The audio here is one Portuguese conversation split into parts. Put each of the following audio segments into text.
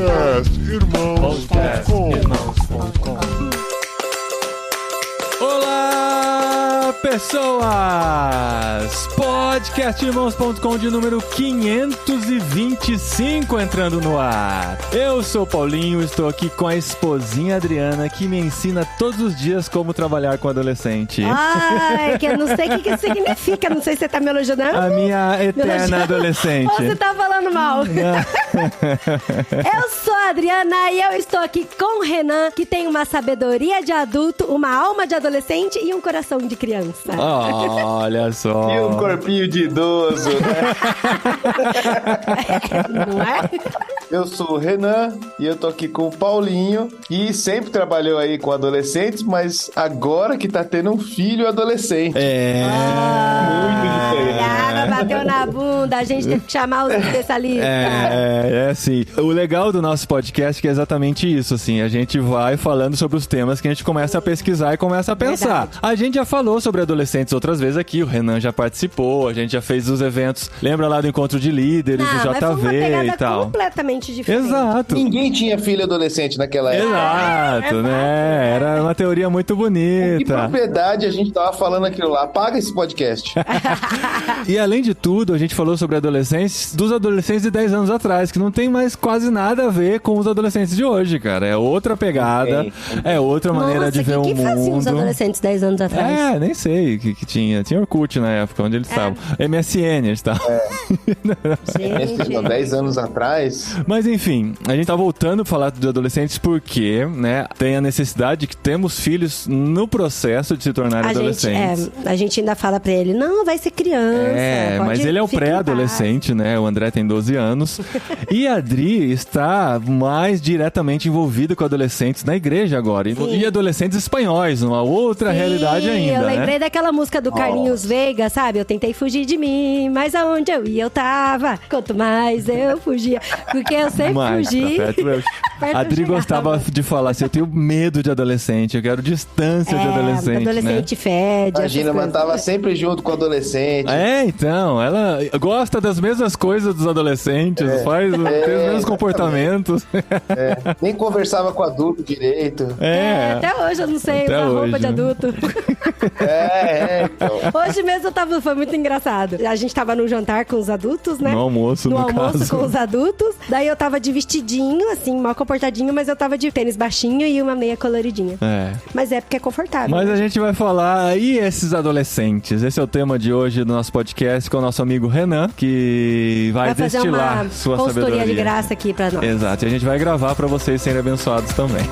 Podcastirmãos.com. Olá, pessoas! Podcastirmãos.com de número 525 entrando no ar. Eu sou o Paulinho, estou aqui com a esposinha Adriana, que me ensina todos os dias como trabalhar com adolescente. Ai, que eu não sei o que isso significa, não sei se você tá me elogiando. A minha eterna adolescente. Ou você tá falando mal. Eu sou a Adriana e eu estou aqui com o Renan, que tem uma sabedoria de adulto, uma alma de adolescente e um coração de criança. Olha só. E um corpinho de idoso, né? Não é? Eu sou o Renan e eu tô aqui com o Paulinho, que sempre trabalhou aí com adolescentes, mas agora que tá tendo um filho adolescente. Muito diferente. A água bateu na bunda, a gente teve que chamar os especialistas. É assim. O legal do nosso podcast é que é exatamente isso, assim. A gente vai falando sobre os temas que a gente começa a pesquisar e começa a pensar. Verdade. A gente já falou sobre adolescentes outras vezes aqui, o Renan já participou, a gente já fez os eventos, lembra lá do encontro de líderes, do Mas foi uma JV pegada e tal. completamente diferente. Exato. Ninguém tinha filho adolescente naquela época. Exato, né? Era uma teoria muito Que bonita. propriedade a gente tava falando aquilo lá? Apaga esse podcast. E além de tudo, a gente falou sobre adolescentes, dos adolescentes de 10 anos atrás, que não tem mais quase nada a ver com os adolescentes de hoje, cara. É outra pegada, é outra maneira de ver o mundo. O que faziam os adolescentes 10 anos atrás? É, nem sei o que tinha. Tinha Orkut na época, onde eles estavam. MSN eles estavam. Gente, 10 anos atrás. Mas enfim, a gente tá voltando a falar de adolescentes porque, né, tem a necessidade de que temos filhos no processo de se tornarem adolescentes. A gente ainda fala pra ele, não, vai ser criança. Mas ele é o fica em pré-adolescente, né? O André tem 12 anos. E a Adri está mais diretamente envolvida com adolescentes na igreja agora. E adolescentes espanhóis, numa outra realidade ainda, eu lembrei né? daquela música do Carlinhos Veiga, sabe? Eu tentei fugir de mim, mas aonde eu ia eu tava. Quanto mais eu fugia, porque eu sempre fugi. A Adri gostava de falar assim, eu tenho medo de adolescente, eu quero distância de adolescente, adolescente fede. Imagina, mas tava sempre junto com o adolescente. Então, ela gosta das mesmas coisas dos adolescentes, tem os mesmos comportamentos. Nem conversava com adulto direito. Até hoje eu não sei Até usar roupa hoje, de adulto. Então. Hoje mesmo foi muito engraçado. A gente tava num jantar com os adultos, né? No almoço, no caso. Com os adultos. Daí eu tava de vestidinho, assim, mal comportadinho, mas eu tava de tênis baixinho e uma meia coloridinha. Mas é porque é confortável. Mas né? a gente vai falar, e esses adolescentes? Esse é o tema de hoje do nosso podcast com o nosso amigo Renan, que vai fazer destilar uma sua consultoria sabedoria de graça aqui pra nós. Exato, e a gente vai gravar pra vocês serem abençoados também.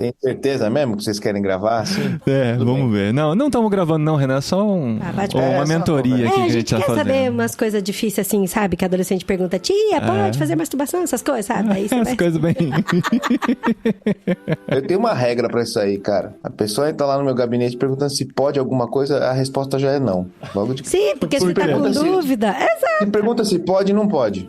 Tem certeza mesmo que vocês querem gravar assim? Vamos ver. Não estamos gravando não, Renan, é só uma mentoria aqui que a gente tá quer fazendo. saber umas coisas difíceis assim, sabe? Que adolescente pergunta, tia, pode fazer masturbação, essas coisas, sabe? Aí As coisas bem... Eu tenho uma regra pra isso aí, cara. A pessoa entra lá no meu gabinete perguntando se pode alguma coisa, a resposta já é não. Logo de... Sim, porque você tá com Pergunta se- dúvida. Exato. Se pergunta se pode, não pode.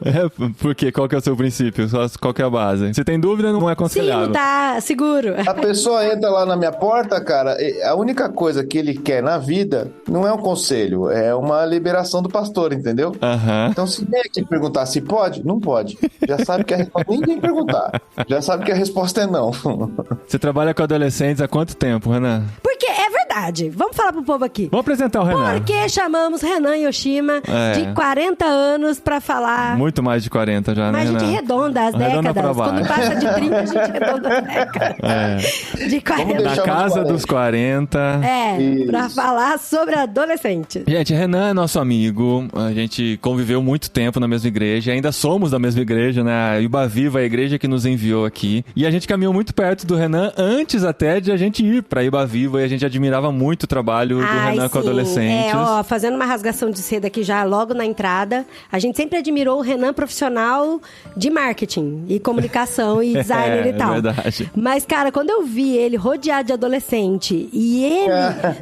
Por quê? Qual que é o seu princípio? Qual que é a base? Se tem dúvida, não é Sim, aconselhável. não tá seguro. A pessoa entra lá na minha porta, cara, a única coisa que ele quer na vida não é um conselho, é uma liberação do pastor, entendeu? Aham. Então, se vem aqui perguntar se pode, não pode. Já sabe que a resposta... Nem vem perguntar. Já sabe que a resposta é não. Você trabalha com adolescentes há quanto tempo, Renan? Porque é verdade. Vamos falar pro povo aqui. Vamos apresentar o Renan. Porque chamamos Renan Yoshima de 40 anos pra falar. Muito mais de 40 já, Mas né, a gente Renan? arredonda as Arredonda décadas. pra Quando baixo. passa de 30, a gente arredonda as décadas. De 40. Na casa dos 40. Pra falar sobre adolescente. Gente, Renan é nosso amigo, a gente conviveu muito tempo na mesma igreja, ainda somos da mesma igreja, né? A Iba Viva, a igreja que nos enviou aqui. E a gente caminhou muito perto do Renan antes até de a gente ir pra Iba Viva, e a gente admirava muito o trabalho do Renan com adolescentes. Fazendo uma rasgação de seda aqui já logo na entrada, a gente sempre admirou o Renan profissional de marketing e comunicação e designer e tal. Verdade. Mas, cara, quando eu vi ele rodeado de adolescente, e ele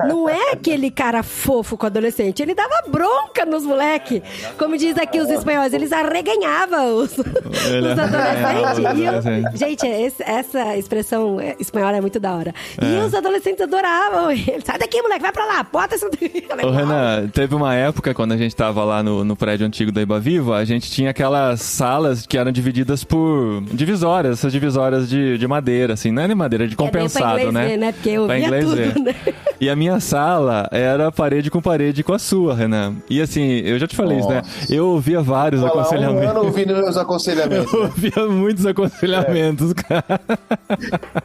não é aquele cara fofo com adolescente, ele dava bronca nos moleque. Como diz aqui os espanhóis, eles arreganhavam os adolescentes. Gente, essa expressão espanhola é muito da hora. E os adolescentes adoravam Ele, sai daqui, moleque, vai pra lá, bota essa... Ô, Renan, teve uma época, quando a gente tava lá no prédio antigo da Ibaviva, a gente tinha aquelas salas que eram divididas por divisórias, essas divisórias de madeira, assim, não é de madeira, de compensado, pra inglês, né? Porque eu pra via tudo, né? E a minha sala era parede com a sua, Renan. E assim, eu já te falei isso, né? Eu ouvia vários aconselhamentos. Um ano ouvindo meus aconselhamentos. Eu ouvia muitos aconselhamentos, cara.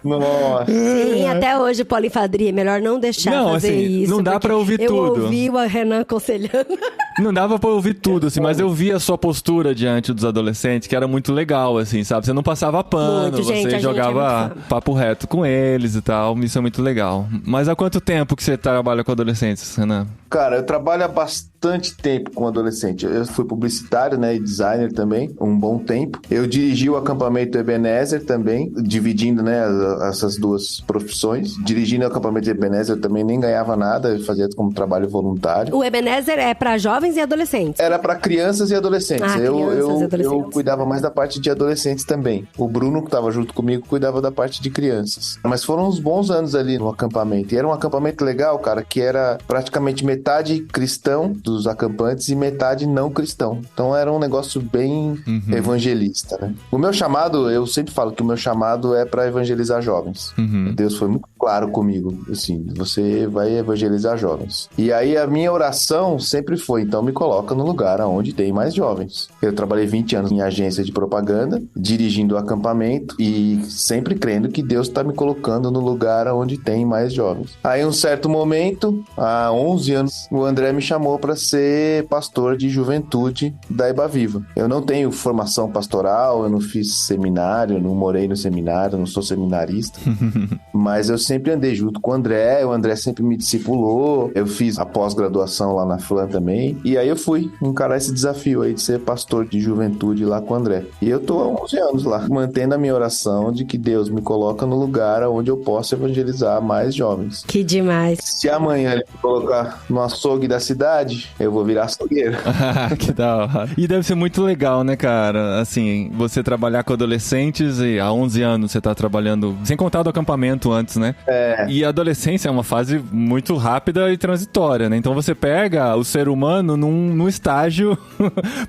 Nossa. Sim, até hoje, polifadria, melhor não deixar fazer assim, isso. Não dá pra ouvir eu tudo. Eu ouvi o Renan aconselhando. Não dava pra ouvir tudo, assim, mas eu via a sua postura diante dos adolescentes, que era muito legal, assim, sabe? Você não passava pano, você jogava papo reto com eles e tal. Isso é muito legal. Mas há quanto tempo que você trabalha com adolescentes, Renan? Cara, eu trabalho há bastante tempo com adolescente. Eu fui publicitário, né, e designer também, um bom tempo. Eu dirigi o acampamento Ebenezer também, dividindo, né, essas duas profissões. Dirigindo o acampamento Ebenezer eu também nem ganhava nada, eu fazia como trabalho voluntário. O Ebenezer é pra jovens e adolescentes? Era pra crianças e adolescentes. Eu cuidava mais da parte de adolescentes também. O Bruno, que tava junto comigo, cuidava da parte de crianças. Mas foram uns bons anos ali no acampamento. E era um acampamento legal, cara, que era praticamente metade cristão dos acampantes e metade não cristão. Então era um negócio bem evangelista, né? O meu chamado, eu sempre falo que o meu chamado é pra evangelizar jovens. Deus foi muito claro comigo, assim, você vai evangelizar jovens. E aí a minha oração sempre foi, então me coloca no lugar onde tem mais jovens. Eu trabalhei 20 anos em agência de propaganda, dirigindo o acampamento e sempre crendo que Deus está me colocando no lugar onde tem mais jovens. Aí um certo momento, há 11 anos, o André me chamou para ser pastor de juventude da Ibaviva. Eu não tenho formação pastoral, eu não fiz seminário, não morei no seminário, não sou seminarista, mas eu sempre andei junto com o André sempre me discipulou, eu fiz a pós-graduação lá na FLAN também, e aí eu fui encarar esse desafio aí de ser pastor de juventude lá com o André. E eu tô há 11 anos lá, mantendo a minha oração de que Deus me coloca no lugar onde eu possa evangelizar mais jovens. Que demais. Se amanhã ele me colocar no açougue da cidade, eu vou virar açougueiro. Que da hora. E deve ser muito legal, né, cara? Assim, você trabalhar com adolescentes e há 11 anos você tá trabalhando, sem contar do acampamento antes, né? E a adolescência é uma fase muito rápida e transitória, né? Então você pega o ser humano num estágio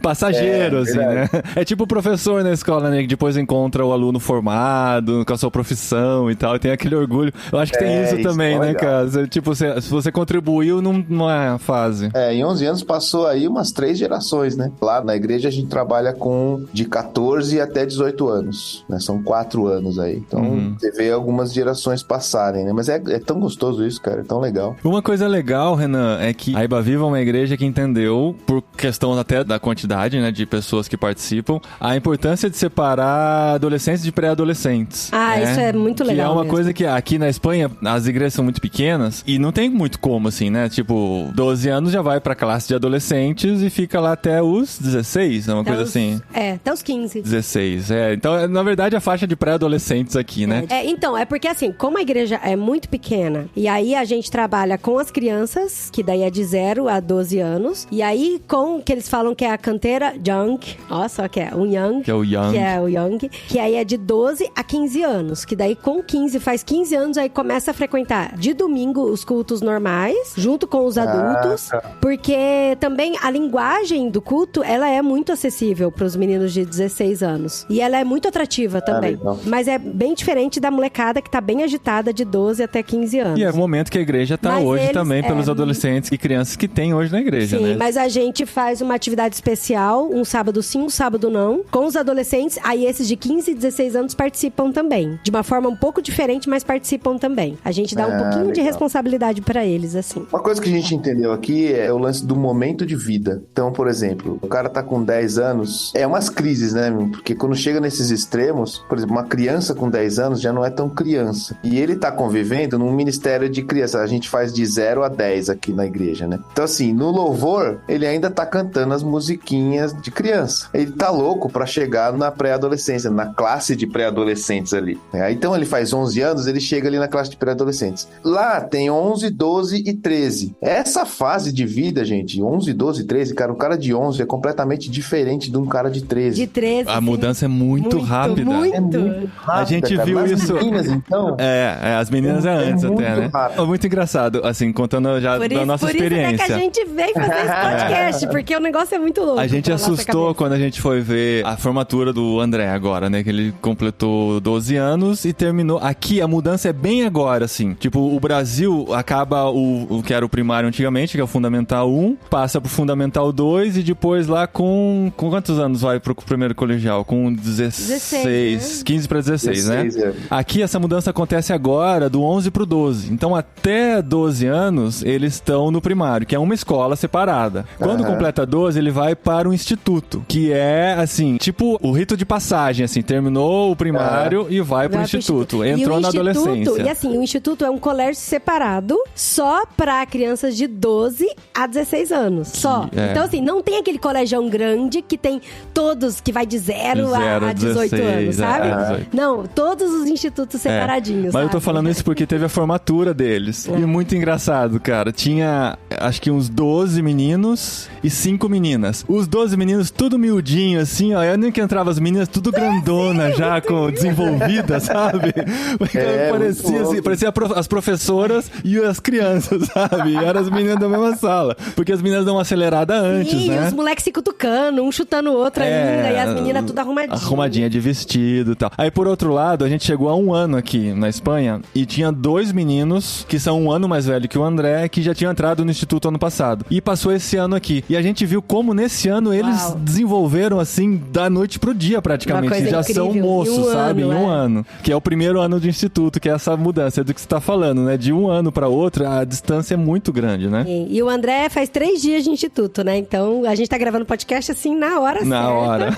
passageiro, assim, né? É tipo o professor na escola, né? Que depois encontra o aluno formado, com a sua profissão e tal, e tem aquele orgulho. Eu acho que tem isso também, né, cara? Tipo, se você contribuiu numa fase. Em 11 anos passou aí umas 3 gerações, né? Lá na igreja a gente trabalha com de 14 até 18 anos, né? São 4 anos aí. Então, você vê algumas gerações passarem, né? Mas é tão gostoso isso, cara, é tão legal. Uma coisa legal, Renan, é que a Ibaviva é uma igreja que entendeu, por questão até da quantidade, né, de pessoas que participam, a importância de separar adolescentes de pré-adolescentes. Isso é muito legal. Que é uma mesmo. coisa que aqui na Espanha as igrejas são muito pequenas e não tem muito como, assim, né? Tipo, 12 anos já vai pra classe de adolescentes e fica lá até os 16, é uma coisa assim. Até os 15. 16, Então, na verdade, a faixa de pré-adolescentes aqui, né? Então, é porque assim, como a igreja é muito pequena, e aí a gente trabalha com as crianças, que daí é de 0 a 12 anos, e aí com que eles falam que é a canteira Young, ó, só que é o Young. Que é o Young. Que é o Young, que aí é de 12 a 15 anos, que daí com 15, faz 15 anos, aí começa a frequentar de domingo os cultos normais, junto com os adultos, porque também a linguagem do culto, ela é muito acessível para os meninos de 16 anos. E ela é muito atrativa também. Mas é bem diferente da molecada que tá bem agitada de 12 até 15 anos. E é o momento que a igreja tá hoje também pelos adolescentes e crianças que tem hoje na igreja, né? Sim, mas a gente faz uma atividade especial, um sábado sim, um sábado não, com os adolescentes, aí esses de 15 e 16 anos participam também. De uma forma um pouco diferente, mas participam também. A gente dá um pouquinho de responsabilidade pra eles, assim. Uma coisa que a gente entendeu aqui é o lance do momento de vida. Então, por exemplo, o cara tá com 10 anos, é umas crises, né? Porque quando chega nesses extremos, por exemplo, uma criança com 10 anos já não é tão criança. E ele tá convivendo num ministério de criança. A gente faz de 0 a 10 aqui na igreja, né? Então, assim, no louvor, ele ainda tá cantando as musiquinhas de criança. Ele tá louco pra chegar na pré-adolescência, na classe de pré-adolescentes ali. Então, ele faz 11 anos, ele chega ali na classe de pré-adolescentes. Lá tem 11, 12 e 13. Essa fase de vida, gente, 11, 12, 13, cara, um cara de 11 é completamente diferente de um cara de 13. De 13. A mudança é muito rápida. Muito. É muito rápida, A gente cara. viu Nas isso. meninas, então, as meninas antes muito até, né? rápido. Muito engraçado, assim, contando já da nossa experiência. Por isso que a gente veio fazer esse podcast, porque o negócio é muito louco. A gente assustou quando a gente foi ver a formatura do André agora, né? Que ele completou 12 anos e terminou. Aqui a mudança é bem agora, assim. Tipo, o Brasil acaba o que era o primário antigamente, que é o Fundamental 1, passa pro Fundamental 2 e depois lá com quantos anos vai pro primeiro colegial? Com 16, né? 15 para 16, né? Aqui essa mudança acontece agora, do 11 pro 12. Então até 12 anos eles estão no primário, que é uma escola separada. Quando completa 12, ele vai para o instituto, que é assim, tipo o rito de passagem, assim, terminou o primário e vai pro instituto. Entrou na adolescência. E assim, o instituto é um colégio separado só para crianças de 12 a 16 anos. Só. Então assim, não tem aquele colegião grande que tem todos, que vai de 0 a 18 anos, sabe? Não, todos os institutos separadinhos. Mas eu tô falando isso porque teve a formatura deles. E muito engraçado, cara. Tinha, acho que uns 12 meninos e 5 meninas. Os 12 meninos tudo miudinho, assim, ó. Eu nem que entrava as meninas tudo grandona já, com desenvolvidas, sabe? Parecia as professoras e as crianças, sabe? E eram as meninas da mesma sala. Porque as meninas dão uma acelerada antes, né? E os moleques se cutucando, um chutando o outro ainda, e as meninas tudo arrumadinhas. Arrumadinha de vestido e tal. Aí, por outro lado, a gente chegou a 1 ano aqui na Espanha e tinha 2 meninos que são 1 ano mais velho que o André, que já tinham entrado no instituto ano passado. E passou esse ano aqui. E a gente viu como nesse ano eles desenvolveram, assim, da noite pro dia praticamente. Já incrível. São moços, sabe? Em 1 ano. Que é o primeiro ano de instituto, que é essa mudança do que você tá falando, né? De 1 ano pra outro, a distância é muito grande, né? E o André faz 3 dias de instituto, né? Então, a gente tá gravando podcast assim na hora certa. Na hora.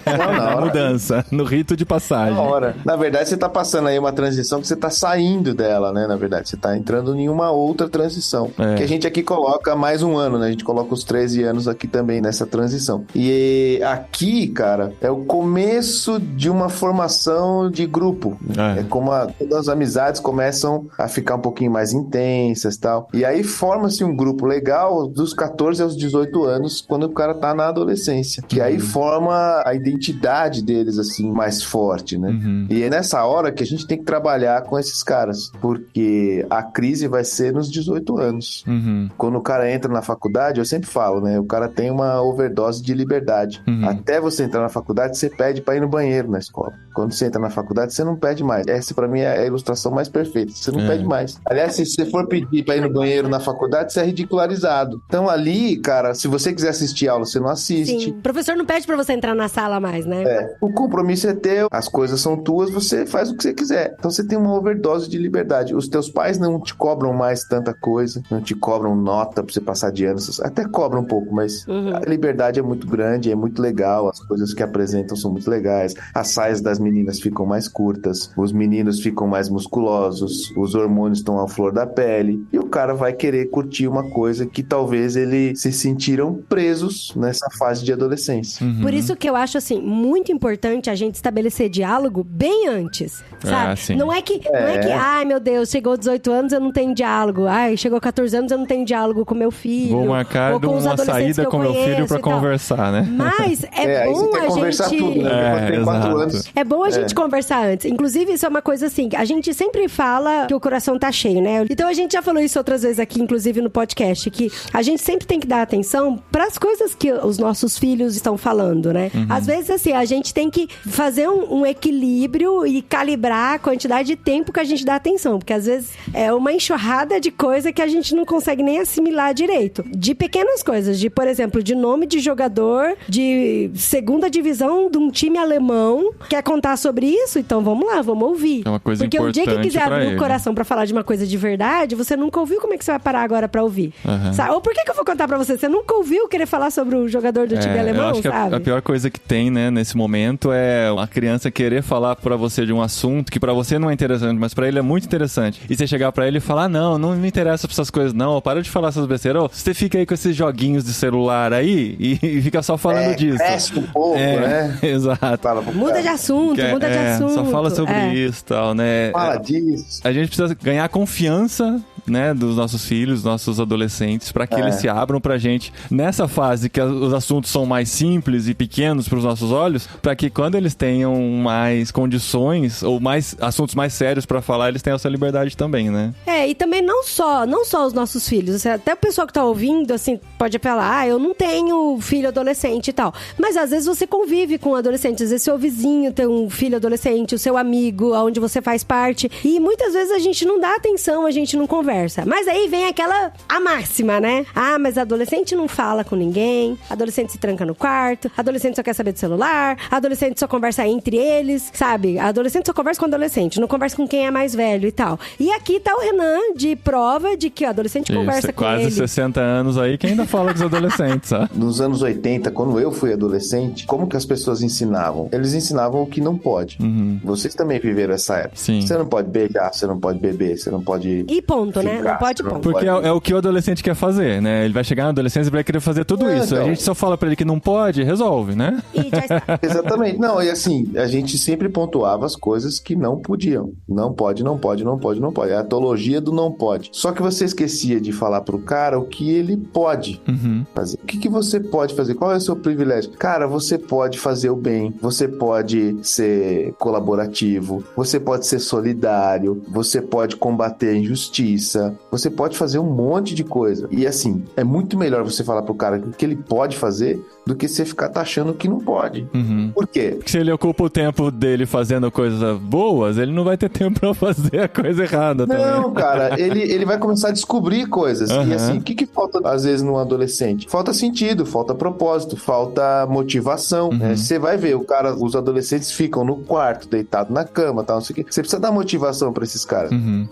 Na mudança, no rito de passagem. Na hora. Na verdade, você tá passando aí uma transição que você tá saindo dela, né? Na verdade, você tá entrando em uma outra transição. Que a gente aqui coloca mais 1 ano, né? A gente coloca os 13 anos aqui também nessa transição. E aqui, cara, é o começo de uma formação de grupo. É como todas as amizades começam a ficar um pouquinho mais intensas e tal. E aí forma-se um grupo legal dos 14 aos 18 anos, quando o cara tá na adolescência. Que aí forma a identidade deles, assim, mais forte, né? E é nessa hora que a gente tem que trabalhar com esses caras, porque a crise vai ser nos 18 anos. Quando o cara entra na faculdade, eu sempre falo, né? O cara tem uma overdose de liberdade. Até você entrar na faculdade, você pede pra ir no banheiro na escola. Quando você entra na faculdade, você não pede mais. Essa, pra mim, é a ilustração mais perfeita. Você não pede mais. Aliás, se você for pedir pra ir no banheiro na faculdade, você é ridicularizado. Então, ali, cara, se você quiser assistir aula, você não assiste. Sim. O professor não pede pra você entrar na sala mais, né? O compromisso é teu, as coisas são tuas, você faz o que você quiser. Então, você tem uma overdose de liberdade. Os teus pais não te cobram mais tanta coisa, não te cobram nota pra você passar de ano. Até cobram um pouco, mas a liberdade é muito grande, é muito legal. As coisas que apresentam são muito legais. As saias das meninas ficam mais curtas, os meninos ficam mais musculosos, os hormônios estão à flor da pele, e o cara vai querer curtir uma coisa que talvez eles se sentiram presos nessa fase de adolescência. Por isso que eu acho, assim, muito importante a gente estabelecer diálogo bem antes, sabe? Não é que, ai meu Deus, chegou 18 anos eu não tenho diálogo, ai, chegou 14 anos eu não tenho diálogo com meu filho. Vou marcar ou com uma saída com meu filho pra conversar, né? Mas é bom a gente... Tudo, né? Tem 4 anos. É bom a gente conversar antes. Inclusive, isso é uma coisa assim, a gente sempre fala que o coração tá cheio, né? Então a gente já falou isso outras vezes aqui, inclusive no podcast, que a gente sempre tem que dar atenção pras coisas que os nossos filhos estão falando, né? Às vezes, assim, a gente tem que fazer um equilíbrio e calibrar a quantidade de tempo que a gente dá atenção, porque às vezes é uma enxurrada de coisa que a gente não consegue nem assimilar direito. De pequenas coisas, de, por exemplo, de nome de jogador de segunda divisão de um time alemão. Quer contar sobre isso? Então vamos lá, vamos ouvir. É uma coisa porque importante. Porque o dia que quiser abrir o coração pra falar de uma coisa de verdade, você nunca ouviu, como é que você vai parar agora pra ouvir? Sabe? Ou por que eu vou contar pra você? Você nunca ouviu querer falar sobre o jogador do time alemão, eu acho que sabe? A pior coisa que tem, né, nesse momento é uma criança querer falar pra você de um assunto que pra você não é interessante, mas pra ele é muito interessante. E você chegar pra ele e falar, não me interessa pra essas coisas não, para de falar essas besteiras. Você fica aí com esses joguinhos de celular aí e fica só falando disso. Cresce um pouco, né? Exato. Muda de assunto, muda de assunto. Só fala sobre isso e tal, né? Fala disso. A gente precisa ganhar confiança né, dos nossos filhos, nossos adolescentes, para que eles se abram pra gente nessa fase que os assuntos são mais simples e pequenos pros nossos olhos, para que quando eles tenham mais condições ou mais assuntos mais sérios pra falar, eles tenham essa liberdade também, né? E também não só os nossos filhos, até o pessoal que tá ouvindo, assim, pode falar, eu não tenho filho adolescente e tal, mas às vezes você convive com um adolescente, às vezes seu vizinho tem um filho adolescente, o seu amigo, onde você faz parte, e muitas vezes a gente não dá atenção, a gente não conversa, mas aí vem a máxima, né? Mas adolescente não fala com ninguém, adolescente se tranca no quarto, adolescente só quer saber do celular, adolescente só conversa entre eles, sabe? Adolescente só conversa com adolescente, não conversa com quem é mais velho e tal. E aqui tá o Renan de prova de que o adolescente conversa com ele. Quase 60 anos aí que ainda fala com os adolescentes, ó. Nos anos 80, quando eu fui adolescente, como que as pessoas ensinavam? Eles ensinavam o que não pode. Vocês também viveram essa época. Sim. Você não pode beijar, você não pode beber, você não pode... E ponto, né? Não pode ponto. Porque é o que o adolescente quer fazer, né? Ele vai chegar na adolescência e vai querer fazer tudo isso. Então... A gente só fala pra ele que não pode, resolve, né? E já está. Exatamente. Não, e assim, a gente sempre pontuava as coisas que não podiam. Não pode, não pode, não pode, não pode. É a teologia do não pode. Só que você esquecia de falar pro cara o que ele pode fazer. O que você pode fazer? Qual é o seu privilégio? Cara, você pode fazer o bem. Você pode ser colaborativo. Você pode ser solidário. Você pode combater a injustiça. Você pode fazer um monte de coisa. E assim, é muito melhor você falar pro cara o que ele pode fazer do que você ficar taxando que não pode. Por quê? Porque se ele ocupa o tempo dele fazendo coisas boas, ele não vai ter tempo pra fazer a coisa errada também. Não, cara, ele vai começar a descobrir coisas. E assim, o que falta às vezes num adolescente? Falta sentido, falta propósito, falta motivação. Você vai ver, os adolescentes ficam no quarto, deitado na cama, tal, não sei o quê. Você precisa dar motivação pra esses caras.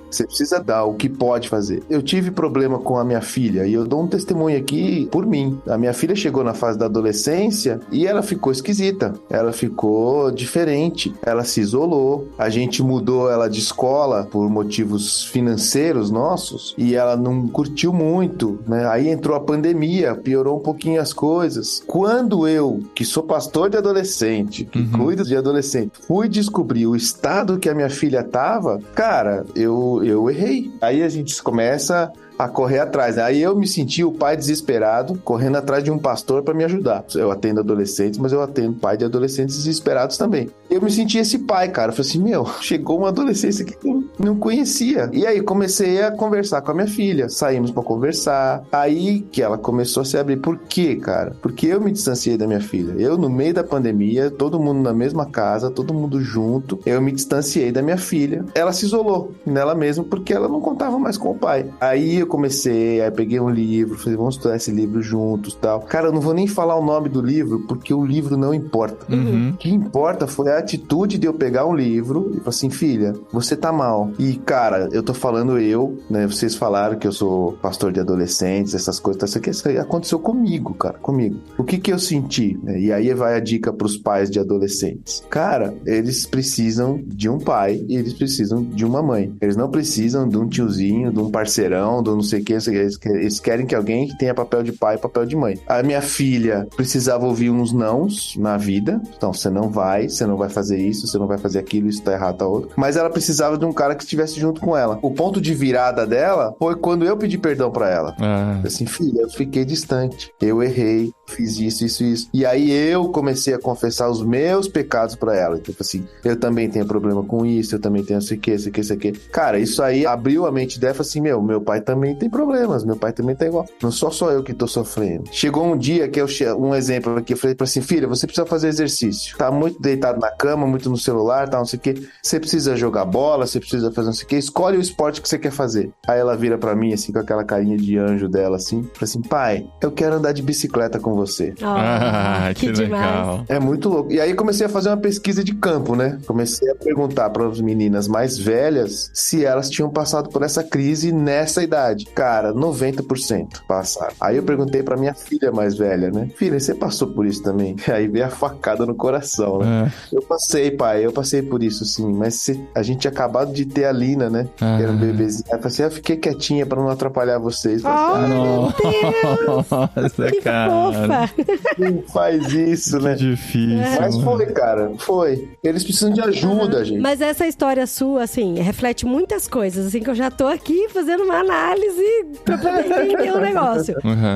Você precisa dar o que pode fazer. Eu tive problema com a minha filha e eu dou um testemunho aqui por mim. A minha filha chegou na fase da adolescência e ela ficou esquisita. Ela ficou diferente. Ela se isolou. A gente mudou ela de escola por motivos financeiros nossos e ela não curtiu muito, né? Aí entrou a pandemia, piorou um pouquinho as coisas. Quando eu, que sou pastor de adolescente, que cuido de adolescente, fui descobrir o estado que a minha filha tava, cara, eu errei. Aí a gente começa a correr atrás. Aí eu me senti o pai desesperado, correndo atrás de um pastor para me ajudar. Eu atendo adolescentes, mas eu atendo pai de adolescentes desesperados também. Eu me senti esse pai, cara. Eu falei assim, chegou uma adolescência que eu não conhecia. E aí comecei a conversar com a minha filha. Saímos para conversar. Aí que ela começou a se abrir. Por quê, cara? Porque eu me distanciei da minha filha. Eu, no meio da pandemia, todo mundo na mesma casa, todo mundo junto, eu me distanciei da minha filha. Ela se isolou nela mesma porque ela não contava mais com o pai. Aí eu comecei, aí peguei um livro, falei, vamos estudar esse livro juntos e tal. Cara, eu não vou nem falar o nome do livro, porque o livro não importa. O que importa foi a atitude de eu pegar um livro e falar assim, filha, você tá mal. E, cara, eu tô falando né? Vocês falaram que eu sou pastor de adolescentes, essas coisas, isso aí aconteceu comigo, cara, comigo. O que eu senti? E aí vai a dica pros pais de adolescentes. Cara, eles precisam de um pai e eles precisam de uma mãe. Eles não precisam de um tiozinho, de um parceirão, de um não sei o que, eles querem que alguém que tenha papel de pai e papel de mãe. A minha filha precisava ouvir uns nãos na vida, então você não vai fazer isso, você não vai fazer aquilo, isso tá errado, tá outro. Mas ela precisava de um cara que estivesse junto com ela. O ponto de virada dela foi quando eu pedi perdão pra ela. Assim, filha, eu fiquei distante, eu errei, fiz isso. E aí eu comecei a confessar os meus pecados pra ela. Tipo assim, eu também tenho problema com isso, eu também tenho isso aqui. Cara, isso aí abriu a mente dela e falou assim, meu pai também tem problemas, meu pai também tá igual. Não sou eu que tô sofrendo. Chegou um dia que um exemplo aqui, eu falei pra assim, filha, você precisa fazer exercício. Tá muito deitado na cama, muito no celular, tá, não sei o que. Você precisa jogar bola, você precisa fazer não sei o que. Escolhe o esporte que você quer fazer. Aí ela vira pra mim, assim, com aquela carinha de anjo dela, assim, fala assim, pai, eu quero andar de bicicleta com você. Que legal. É muito louco. E aí comecei a fazer uma pesquisa de campo, né? Comecei a perguntar para as meninas mais velhas se elas tinham passado por essa crise nessa idade. Cara, 90% passaram. Aí eu perguntei pra minha filha mais velha, né? Filha, você passou por isso também? Aí veio a facada no coração, né? Eu passei, pai, eu passei por isso sim, mas a gente tinha acabado de ter a Lina, né? Que era um bebezinho. Aí eu falei assim, eu fiquei quietinha pra não atrapalhar vocês. Meu Deus! Nossa, cara. tarefa. Não faz isso, né? Difícil. Mas foi, cara. Foi. Eles precisam de ajuda, gente. Mas essa história sua, assim, reflete muitas coisas, assim, que eu já tô aqui fazendo uma análise pra poder entender o negócio.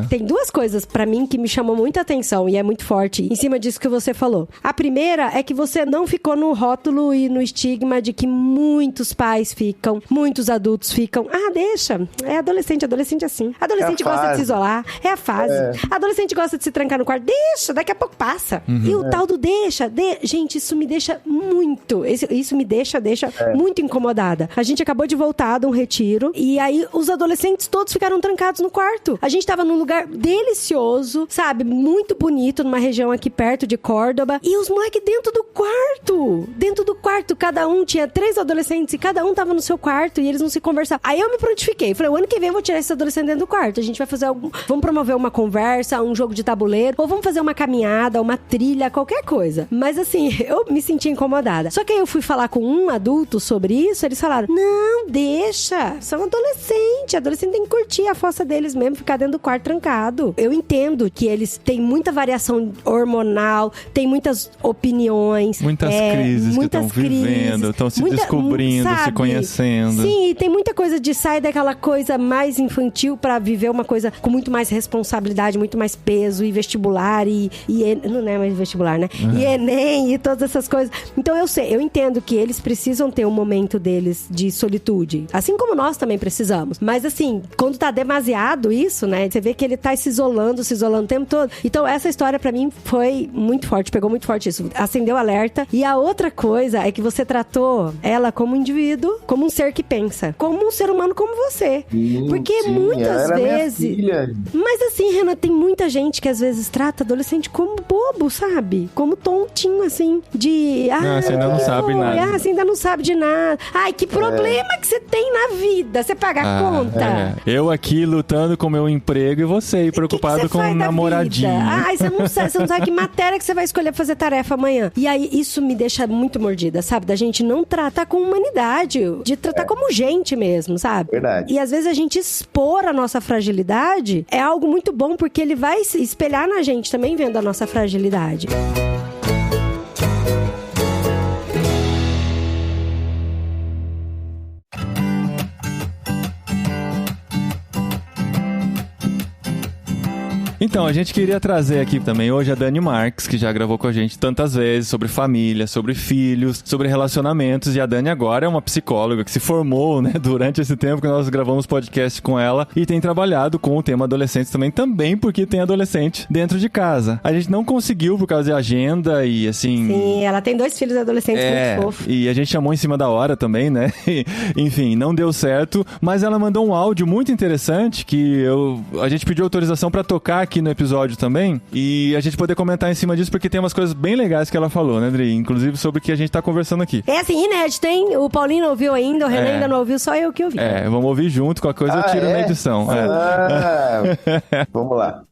Tem duas coisas pra mim que me chamam muita atenção e é muito forte em cima disso que você falou. A primeira é que você não ficou no rótulo e no estigma de que muitos pais ficam, muitos adultos ficam. Ah, deixa. É adolescente assim. Adolescente gosta de se isolar. É a fase. Adolescente gosta de se trancar no quarto. Deixa, daqui a pouco passa. E o tal do deixa. Gente, isso me deixa muito. Isso me deixa muito incomodada. A gente acabou de voltar de um retiro e aí os adolescentes todos ficaram trancados no quarto. A gente tava num lugar delicioso, sabe? Muito bonito, numa região aqui perto de Córdoba. E os moleques dentro do quarto. Dentro do quarto. Cada um tinha 3 adolescentes e cada um tava no seu quarto e eles não se conversavam. Aí eu me prontifiquei. Falei, o ano que vem eu vou tirar esse adolescente dentro do quarto. A gente vai fazer vamos promover uma conversa, um jogo de tabuleiro, ou vamos fazer uma caminhada, uma trilha, qualquer coisa. Mas assim, eu me senti incomodada. Só que aí eu fui falar com um adulto sobre isso, eles falaram, não, deixa, são adolescente tem que curtir a fossa deles mesmo, ficar dentro do quarto trancado. Eu entendo que eles têm muita variação hormonal, tem muitas opiniões. Muitas crises que estão vivendo, estão se descobrindo, sabe? Se conhecendo. Sim, e tem muita coisa de sair daquela coisa mais infantil pra viver uma coisa com muito mais responsabilidade, muito mais peso, e vestibular, e não é mais vestibular, né? E Enem, e todas essas coisas. Então eu entendo que eles precisam ter um momento deles de solitude, assim como nós também precisamos. Mas assim, quando tá demasiado isso, né? Você vê que ele tá se isolando o tempo todo. Então essa história pra mim foi muito forte, pegou muito forte isso. Acendeu o alerta. E a outra coisa é que você tratou ela como um indivíduo, como um ser que pensa, como um ser humano como você. Porque muitas vezes... Mas assim, Renan, tem muita gente que às vezes trata adolescente como bobo, sabe? Como tontinho, assim, de... você ainda não sabe nada. Você ainda não sabe de nada. Ai, que problema que você tem na vida? Você paga a conta? Eu aqui lutando com o meu emprego e você aí preocupado com o namoradinho. Ai, você não sabe que matéria que você vai escolher pra fazer tarefa amanhã. E aí, isso me deixa muito mordida, sabe? Da gente não tratar com humanidade, de tratar como gente mesmo, sabe? Verdade. E às vezes a gente expor a nossa fragilidade é algo muito bom, porque ele vai se espelhar na gente também, vendo a nossa fragilidade. Então, a gente queria trazer aqui também hoje a Dani Marques, que já gravou com a gente tantas vezes sobre família, sobre filhos, sobre relacionamentos. E a Dani agora é uma psicóloga que se formou, né, durante esse tempo que nós gravamos podcast com ela e tem trabalhado com o tema adolescentes também porque tem adolescente dentro de casa. A gente não conseguiu por causa de agenda e assim... Sim, ela tem 2 filhos adolescentes muito fofos. E a gente chamou em cima da hora também, né? Enfim, não deu certo, mas ela mandou um áudio muito interessante que a gente pediu autorização pra tocar aqui no episódio também, e a gente poder comentar em cima disso, porque tem umas coisas bem legais que ela falou, né, Adri? Inclusive sobre o que a gente tá conversando aqui. É assim, inédito, hein? O Paulinho não ouviu ainda, o Renan ainda não ouviu, só eu que ouvi. Vamos ouvir junto, com a coisa eu tiro na edição. Vamos lá.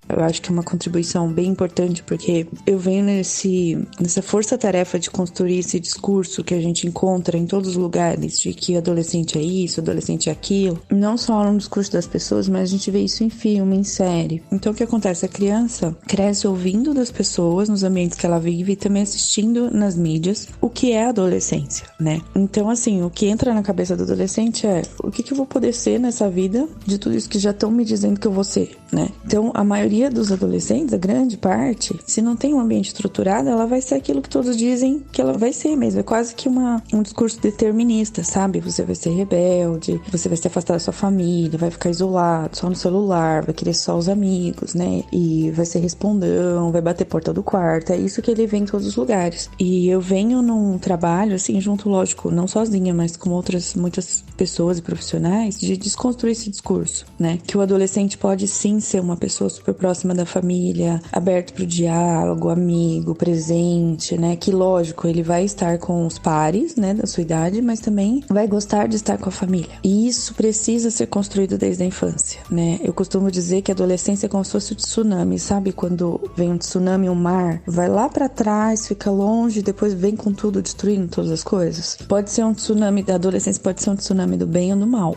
Eu acho que é uma contribuição bem importante, porque eu venho nessa força-tarefa de construir esse discurso que a gente encontra em todos os lugares, de que adolescente é isso, adolescente é aquilo. Não só no discurso das pessoas, mas a gente vê isso em filme, em série. Então o que acontece? A criança cresce ouvindo das pessoas, nos ambientes que ela vive, e também assistindo nas mídias, o que é a adolescência, né? Então assim, o que entra na cabeça do adolescente é: o que eu vou poder ser nessa vida de tudo isso que já estão me dizendo que eu vou ser, né? Então a maioria dos adolescentes, a grande parte, se não tem um ambiente estruturado, ela vai ser aquilo que todos dizem que ela vai ser mesmo. É quase que um discurso determinista, sabe? Você vai ser rebelde, você vai se afastar da sua família, vai ficar isolado, só no celular, vai querer só os amigos, né? E vai ser respondão, vai bater porta do quarto. É isso que ele vê em todos os lugares. E eu venho num trabalho, assim, junto, lógico, não sozinha, mas com muitas pessoas e profissionais, de desconstruir esse discurso, né? Que o adolescente pode sim ser uma pessoa super próxima da família, aberto pro diálogo, amigo, presente, né? Que lógico, ele vai estar com os pares, né, da sua idade, mas também vai gostar de estar com a família. E isso precisa ser construído desde a infância, né? Eu costumo dizer que a adolescência é como se fosse o tsunami, sabe? Quando vem um tsunami, um mar, vai lá pra trás, fica longe, depois vem com tudo, destruindo todas as coisas. Pode ser um tsunami da adolescência, pode ser um tsunami do bem ou do mal.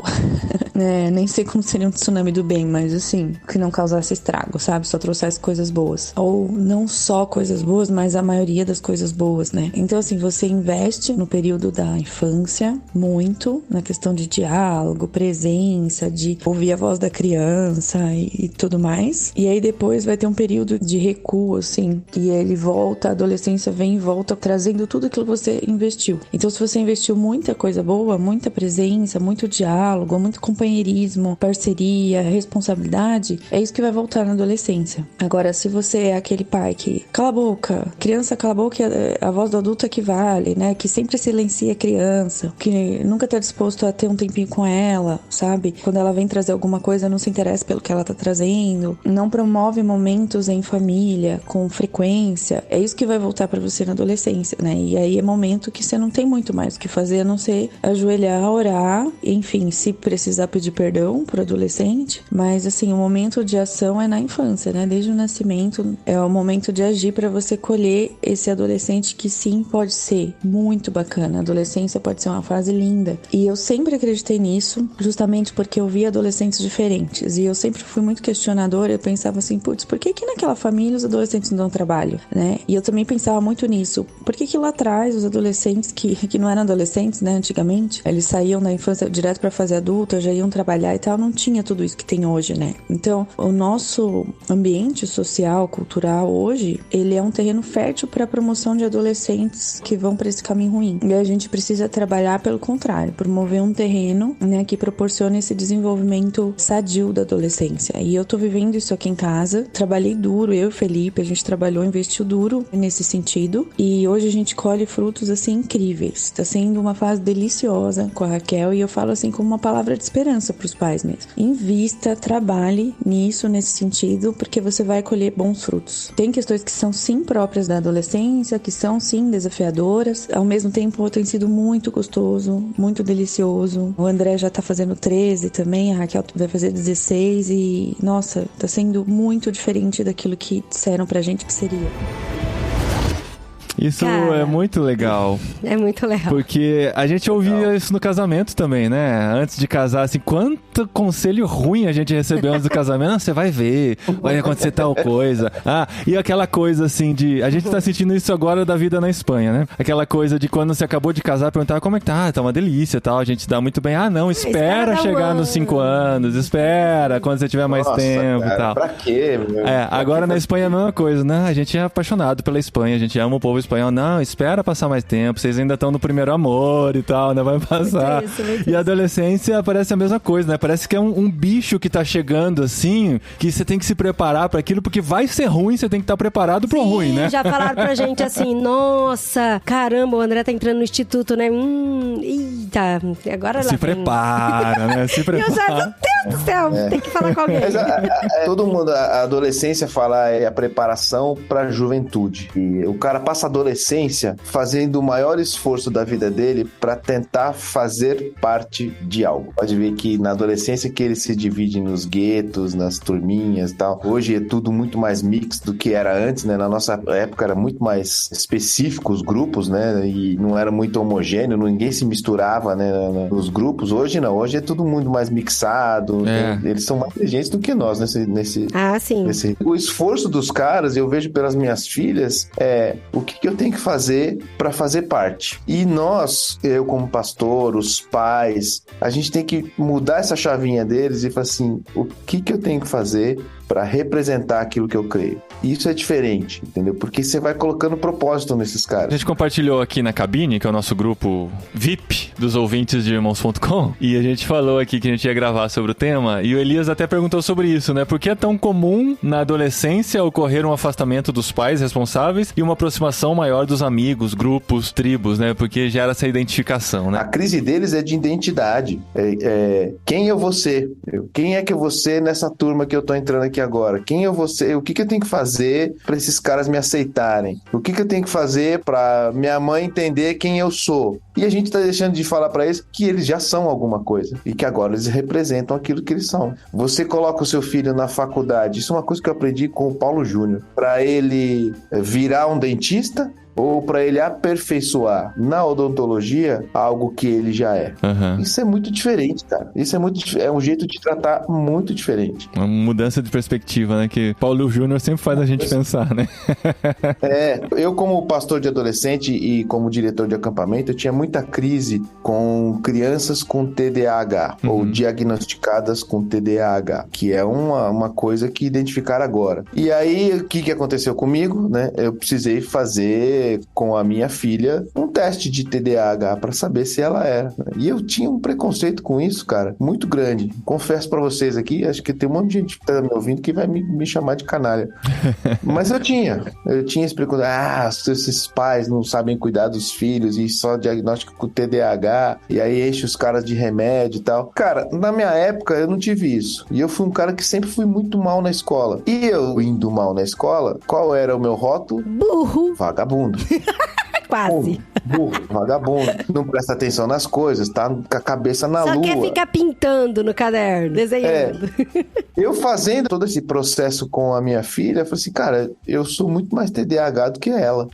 Nem sei como seria um tsunami do bem, mas assim, que não causasse estragos. sabe? Só trouxesse coisas boas. Ou não só coisas boas, mas a maioria das coisas boas, né? Então, assim, você investe no período da infância muito na questão de diálogo, presença, de ouvir a voz da criança e tudo mais. E aí depois vai ter um período de recuo, assim, e ele volta, a adolescência vem e volta trazendo tudo aquilo que você investiu. Então, se você investiu muita coisa boa, muita presença, muito diálogo, muito companheirismo, parceria, responsabilidade, é isso que vai voltar na adolescência. Agora, se você é aquele pai que cala a boca, criança cala a boca, a voz do adulto é que vale, né? Que sempre silencia a criança, que nunca tá disposto a ter um tempinho com ela, sabe? Quando ela vem trazer alguma coisa, não se interessa pelo que ela tá trazendo, não promove momentos em família, com frequência. É isso que vai voltar pra você na adolescência, né? E aí é momento que você não tem muito mais o que fazer, a não ser ajoelhar, orar, enfim, se precisar pedir perdão pro adolescente. Mas, assim, o momento de ação é na infância, né? Desde o nascimento é o momento de agir pra você colher esse adolescente que sim pode ser muito bacana. A adolescência pode ser uma fase linda. E eu sempre acreditei nisso, justamente porque eu vi adolescentes diferentes. E eu sempre fui muito questionadora. Eu pensava assim, putz, por que naquela família os adolescentes não dão trabalho, né? E eu também pensava muito nisso. Por que lá atrás os adolescentes que não eram adolescentes, né, antigamente, eles saíam da infância direto pra fase adulta, já iam trabalhar e tal, não tinha tudo isso que tem hoje, né? Então, o nosso ambiente social, cultural hoje, ele é um terreno fértil para a promoção de adolescentes que vão para esse caminho ruim. E a gente precisa trabalhar pelo contrário, promover um terreno, né, que proporcione esse desenvolvimento sadio da adolescência. E eu tô vivendo isso aqui em casa. Trabalhei duro, eu e o Felipe, a gente trabalhou, investiu duro nesse sentido. E hoje a gente colhe frutos, assim, incríveis. Tá sendo uma fase deliciosa com a Raquel e eu falo, assim, como uma palavra de esperança pros pais mesmo. Invista, trabalhe nisso, nesse sentido, porque você vai colher bons frutos. Tem questões que são, sim, próprias da adolescência, que são, sim, desafiadoras. Ao mesmo tempo, tem sido muito gostoso, muito delicioso. O André já tá fazendo 13 também, a Raquel vai fazer 16 e, nossa, tá sendo muito diferente daquilo que disseram pra gente que seria. Isso é muito legal. É muito legal. Porque a gente ouvia isso no casamento também, né? Antes de casar, assim, quanto conselho ruim a gente recebeu antes do casamento. Você vai ver, vai acontecer tal coisa. Ah, e aquela coisa, assim, de... A gente tá sentindo isso agora da vida na Espanha, né? Aquela coisa de quando você acabou de casar, perguntar como é que tá? Ah, tá uma delícia e tal. A gente dá muito bem. Ah, não, espera chegar nos 5 anos. Espera quando você tiver mais tempo e tal. Pra quê, meu? Agora na Espanha é a mesma coisa, né? A gente é apaixonado pela Espanha, a gente ama o povo espanhol. Não, espera passar mais tempo, vocês ainda estão no primeiro amor e tal, né? Vai passar. Muito isso. E a adolescência parece a mesma coisa, né? Parece que é um bicho que tá chegando assim, que você tem que se preparar para aquilo, porque vai ser ruim, você tem que estar preparado pro ruim, né? Já falaram pra gente assim, nossa, caramba, o André tá entrando no instituto, né? Eita, agora se prepara, né? Se prepara. E eu já, meu Deus do céu, tem que falar com alguém. Mas todo mundo, a adolescência fala é a preparação pra juventude. E o cara passa a adolescência fazendo o maior esforço da vida dele para tentar fazer parte de algo. Pode ver que na adolescência que ele se divide nos guetos, nas turminhas e tal. Hoje é tudo muito mais mix do que era antes, né? Na nossa época era muito mais específico os grupos, né? E não era muito homogêneo, ninguém se misturava, né, nos grupos. Hoje não, hoje é tudo muito mais mixado. Eles são mais inteligentes do que nós nesse sim. O esforço dos caras, eu vejo pelas minhas filhas, o que eu tenho que fazer para fazer parte. E nós, eu como pastor, os pais, a gente tem que mudar essa chavinha deles e falar assim, o que eu tenho que fazer para representar aquilo que eu creio. E isso é diferente, entendeu? Porque você vai colocando propósito nesses caras. A gente compartilhou aqui na cabine, que é o nosso grupo VIP dos ouvintes de Irmãos.com, e a gente falou aqui que a gente ia gravar sobre o tema, e o Elias até perguntou sobre isso, né? Por que é tão comum na adolescência ocorrer um afastamento dos pais responsáveis e uma aproximação maior dos amigos, grupos, tribos, né? Porque gera essa identificação, né? A crise deles é de identidade. Quem eu vou ser? Quem é que eu vou ser nessa turma que eu tô entrando aqui agora? Quem eu vou ser? O que eu tenho que fazer para esses caras me aceitarem? O que eu tenho que fazer para minha mãe entender quem eu sou? E a gente tá deixando de falar para eles que eles já são alguma coisa e que agora eles representam aquilo que eles são. Você coloca o seu filho na faculdade, isso é uma coisa que eu aprendi com o Paulo Júnior, para ele virar um dentista ou para ele aperfeiçoar na odontologia algo que ele já é. Isso é muito diferente, cara. Isso é um jeito de tratar muito diferente. Uma mudança de perspectiva, né? Que Paulo Júnior sempre faz a gente pensar, né? Eu como pastor de adolescente e como diretor de acampamento, eu tinha muita crise com crianças com TDAH, ou diagnosticadas com TDAH, que é uma coisa que identificaram agora. E aí, o que aconteceu comigo, né? Eu precisei fazer com a minha filha um teste de TDAH para saber se ela era. E eu tinha um preconceito com isso, cara, muito grande. Confesso para vocês aqui, acho que tem um monte de gente que tá me ouvindo que vai me chamar de canalha. Mas eu tinha esse preconceito. Esses pais não sabem cuidar dos filhos e só diagnóstico com TDAH, e aí enche os caras de remédio e tal. Cara, na minha época eu não tive isso. E eu fui um cara que sempre fui muito mal na escola. E eu indo mal na escola, qual era o meu rótulo? Burro. Vagabundo. Quase. Burro, vagabundo. Não presta atenção nas coisas, tá com a cabeça na lua. Só quer ficar pintando no caderno, desenhando. Eu fazendo todo esse processo com a minha filha, eu falei assim, cara, eu sou muito mais TDAH do que ela.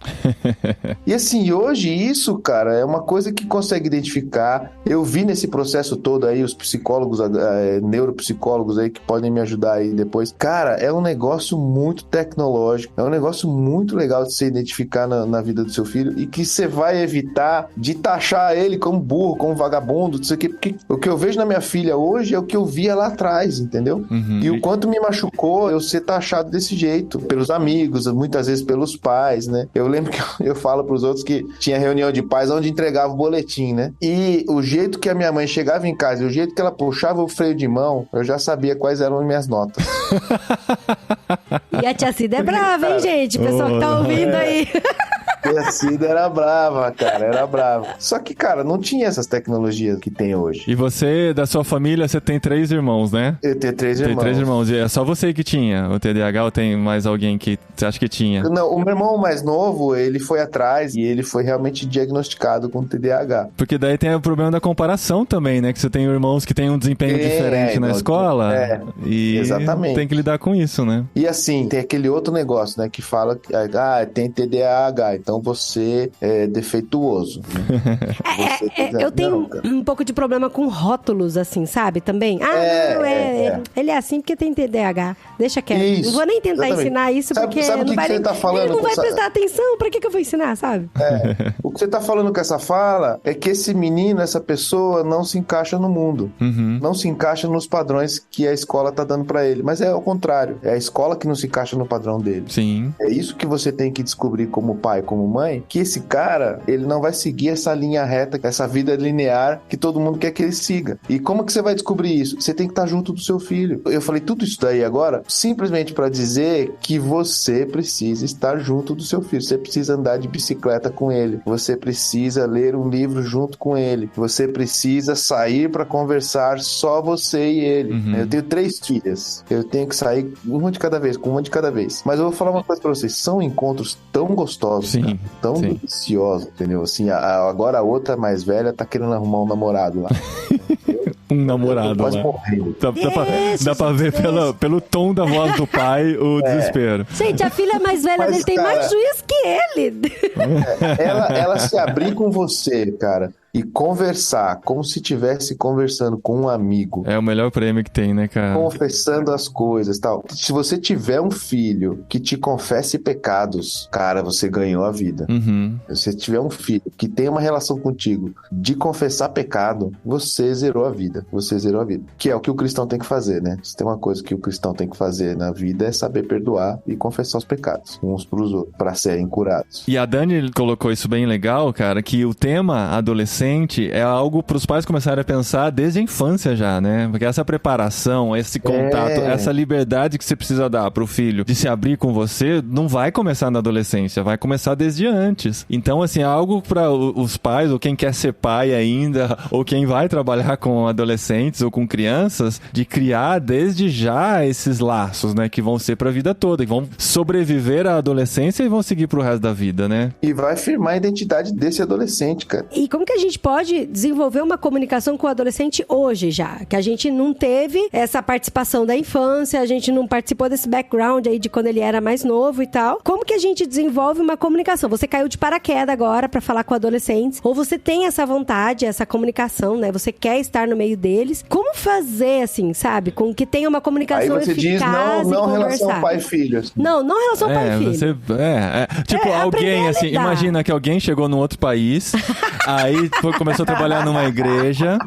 E assim, hoje isso, cara, é uma coisa que consegue identificar. Eu vi nesse processo todo aí, os psicólogos, neuropsicólogos aí que podem me ajudar aí depois. Cara, é um negócio muito tecnológico, é um negócio muito legal de você identificar na vida do seu filho e que você vai evitar de taxar ele como burro, como vagabundo, não sei o quê, porque o que eu vejo na minha filha hoje é o que eu via lá atrás, entendeu? E o quanto me machucou eu ser taxado desse jeito, pelos amigos, muitas vezes pelos pais, né? Eu lembro que eu falo pros outros que tinha reunião de pais onde entregava o boletim, né? E o jeito que a minha mãe chegava em casa e o jeito que ela puxava o freio de mão, eu já sabia quais eram as minhas notas. E a tia Cida é brava, hein, gente? O pessoal que tá ouvindo aí. A Cida era brava, cara, era brava. Só que, cara, não tinha essas tecnologias que tem hoje. E você, da sua família, você tem 3 irmãos, né? Eu tenho 3 irmãos. Tem 3 irmãos. E é só você que tinha o TDAH ou tem mais alguém que você acha que tinha? Não, o meu irmão mais novo, ele foi atrás e ele foi realmente diagnosticado com TDAH. Porque daí tem o problema da comparação também, né? Que você tem irmãos que têm um desempenho diferente na escola. E exatamente. Tem que lidar com isso, né? E assim, tem aquele outro negócio, né? Que fala que tem TDAH, então você é defeituoso. Né? Eu tenho um pouco de problema com rótulos, assim, sabe? Também. Ele é assim porque tem TDAH. Deixa quieto. Isso, não vou nem tentar ensinar isso, porque sabe não vai, você tá falando ele não vai prestar atenção. Pra que eu vou ensinar, sabe? O que você tá falando com essa fala é que esse menino, essa pessoa, não se encaixa no mundo. Não se encaixa nos padrões que a escola tá dando pra ele. Mas é ao contrário. É a escola que não se encaixa no padrão dele. Sim. É isso que você tem que descobrir como pai, como mãe, que esse cara, ele não vai seguir essa linha reta, essa vida linear que todo mundo quer que ele siga. E como que você vai descobrir isso? Você tem que estar junto do seu filho. Eu falei tudo isso daí agora simplesmente para dizer que você precisa estar junto do seu filho. Você precisa andar de bicicleta com ele. Você precisa ler um livro junto com ele. Você precisa sair para conversar só você e ele. Eu tenho 3 filhas. Eu tenho que sair uma de cada vez, com uma de cada vez. Mas eu vou falar uma coisa para vocês. São encontros tão gostosos, sim, tão deliciosos, entendeu? Assim, agora a outra mais velha tá querendo arrumar um namorado lá. Um namorado lá. Dá pra ver pelo tom da voz do pai o desespero. Gente, a filha mais velha dele tem mais juízo que ele. Ela se abrir com você, cara, e conversar como se estivesse conversando com um amigo. É o melhor prêmio que tem, né, cara? Confessando as coisas e tal. Se você tiver um filho que te confesse pecados, cara, você ganhou a vida. Se você tiver um filho que tem uma relação contigo de confessar pecado, você zerou a vida. Você zerou a vida. Que é o que o cristão tem que fazer, né? Se tem uma coisa que o cristão tem que fazer na vida é saber perdoar e confessar os pecados uns pros outros, pra serem curados. E a Dani colocou isso bem legal, cara, que o tema adolescente é algo para os pais começarem a pensar desde a infância já, né? Porque essa preparação, esse contato, essa liberdade que você precisa dar pro filho de se abrir com você, não vai começar na adolescência, vai começar desde antes. Então, assim, é algo para os pais, ou quem quer ser pai ainda, ou quem vai trabalhar com adolescentes ou com crianças, de criar desde já esses laços, né? Que vão ser pra vida toda, que vão sobreviver à adolescência e vão seguir pro resto da vida, né? E vai firmar a identidade desse adolescente, cara. E como que a gente pode desenvolver uma comunicação com o adolescente hoje já? Que a gente não teve essa participação da infância, a gente não participou desse background aí de quando ele era mais novo e tal. Como que a gente desenvolve uma comunicação? Você caiu de paraquedas agora pra falar com adolescentes, ou você tem essa vontade, essa comunicação, né? Você quer estar no meio deles. Como fazer, assim, sabe? Com que tenha uma comunicação eficaz. Aí você diz não relação pai-filho. Assim. Não relação pai-filho. Tipo, alguém, assim, imagina que alguém chegou num outro país, aí começou a trabalhar numa igreja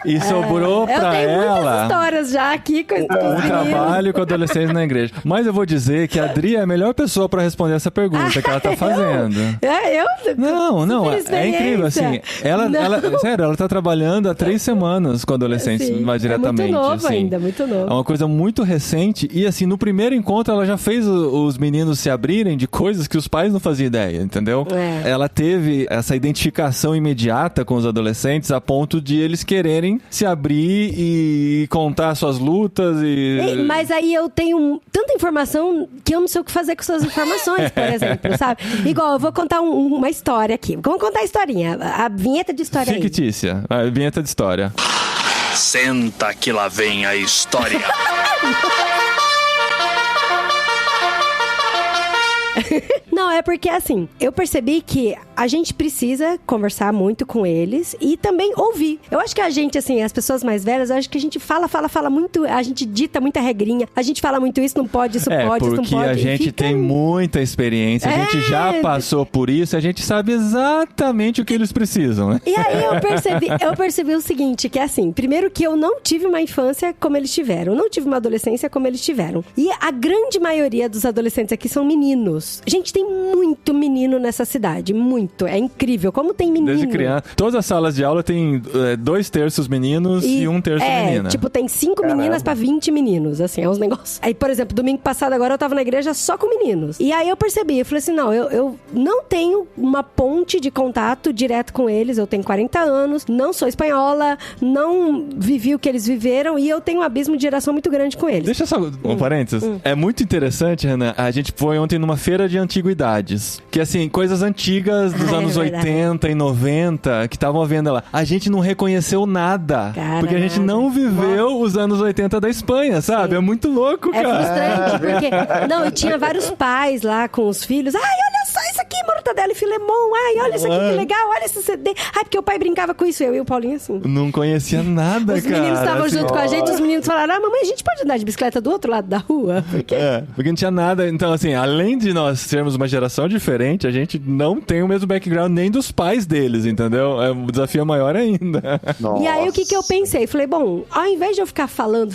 e sobrou pra ela... Eu tenho muitas histórias já aqui com um trabalho com adolescentes na igreja. Mas eu vou dizer que a Adri é a melhor pessoa pra responder essa pergunta que ela tá fazendo. Não, é incrível, assim. Sério, ela tá trabalhando há 3 semanas com adolescentes, mais diretamente. É muito novo assim. ainda, muito novo. É uma coisa muito recente e, assim, no primeiro encontro ela já fez os meninos se abrirem de coisas que os pais não faziam ideia, entendeu? Ela teve essa identificação imediata com os adolescentes a ponto de eles quererem se abrir e contar suas lutas Mas aí eu tenho tanta informação que eu não sei o que fazer com suas informações, por exemplo, sabe? Igual, eu vou contar uma história aqui. Vamos contar a historinha, a vinheta de história fictícia, a vinheta de história. Senta que lá vem a história. Não, é porque assim, eu percebi que a gente precisa conversar muito com eles e também ouvir. Eu acho que a gente, assim, as pessoas mais velhas, eu acho que a gente fala muito, a gente dita muita regrinha, a gente fala muito isso não pode, isso pode, isso não pode. Porque a gente tem muita experiência, a gente já passou por isso, a gente sabe exatamente o que eles precisam, né? E aí eu percebi o seguinte, que é assim, primeiro que eu não tive uma infância como eles tiveram, não tive uma adolescência como eles tiveram. E a grande maioria dos adolescentes aqui são meninos. Gente, tem muito menino nessa cidade, muito. É incrível. Como tem menino. Desde criança. Todas as salas de aula tem 2/3 meninos e 1/3 menina. Tipo, tem 5 meninas pra 20 meninos, assim, é uns negócios. Aí, por exemplo, domingo passado agora eu tava na igreja só com meninos. E aí eu percebi, eu falei assim, não, eu não tenho uma ponte de contato direto com eles, eu tenho 40 anos, não sou espanhola, não vivi o que eles viveram e eu tenho um abismo de geração muito grande com eles. Deixa só um parênteses. É muito interessante, Renan, a gente foi ontem numa feira de antiguidades, que assim, coisas antigas dos anos 80 e 90 que estavam vendo lá. A gente não reconheceu nada. Cara, porque a gente não viveu os anos 80 da Espanha, sabe? Sim. É muito louco, cara. É frustrante, porque... Não, e tinha vários pais lá com os filhos. Ai, olha só isso aqui, Mortadela e Filemon. Ai, olha isso aqui, que legal. Olha esse CD. Ai, porque o pai brincava com isso. Eu e o Paulinho, assim. Não conhecia nada, os cara. Os meninos estavam assim, junto com a gente. Os meninos falaram, mamãe, a gente pode andar de bicicleta do outro lado da rua? Porque não tinha nada. Então, assim, além de nós sermos uma geração diferente, a gente não tem o mesmo background nem dos pais deles, entendeu? O desafio é maior ainda. Nossa. E aí, o que eu pensei? Falei, bom, ao invés de eu ficar falando,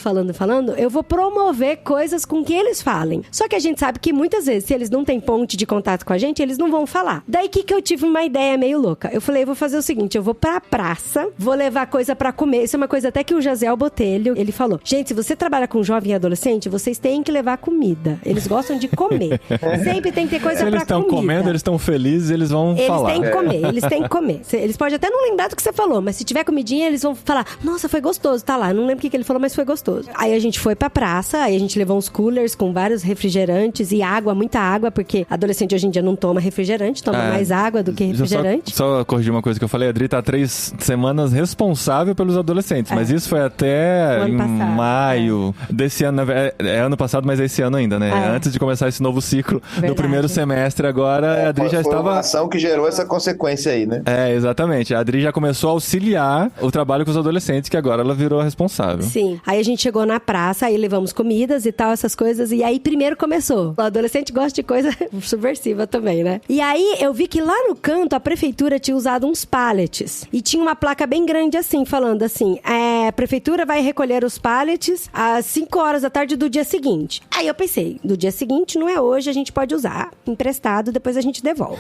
eu vou promover coisas com que eles falem. Só que a gente sabe que muitas vezes, se eles não têm ponte de contato com a gente, eles não vão falar. Daí que eu tive uma ideia meio louca. Eu falei, eu vou fazer o seguinte, eu vou pra praça, vou levar coisa pra comer. Isso é uma coisa até que o Jaziel Botelho, ele falou. Gente, se você trabalha com jovem e adolescente, vocês têm que levar comida. Eles gostam de comer. Sempre tem que ter coisa pra comida. Se eles estão comendo, eles estão felizes, eles vão falar. Eles têm que comer. Eles podem até não lembrar do que você falou, mas se tiver comidinha, eles vão falar, nossa, foi gostoso, tá lá. Eu não lembro o que ele falou, mas foi gostoso. Aí a gente foi pra praça, aí a gente levou uns coolers com vários refrigerantes e água, muita água, porque adolescente hoje em dia não toma refrigerante, toma mais água do que refrigerante. Só corrigir uma coisa que eu falei, a Adri tá 3 semanas responsável pelos adolescentes, mas isso foi até em maio desse ano, é ano passado, mas é esse ano ainda, né? Antes de começar esse novo ciclo, no primeiro semestre agora, a Adri já estava... Foi uma ação que gerou essa consequência aí, né? Exatamente. A Adri já começou a auxiliar o trabalho com os adolescentes, que agora ela virou a responsável. Sim. Aí a gente chegou na praça, aí levamos comidas e tal, essas coisas, e aí primeiro começou. O adolescente gosta de coisa subversiva também, né? E aí eu vi que lá no canto a prefeitura tinha usado uns pallets. E tinha uma placa bem grande assim, falando assim, a prefeitura vai recolher os pallets às 5 horas da tarde do dia seguinte. Aí eu pensei, do dia seguinte não é hoje, a gente pode usar emprestado, depois a gente devolve.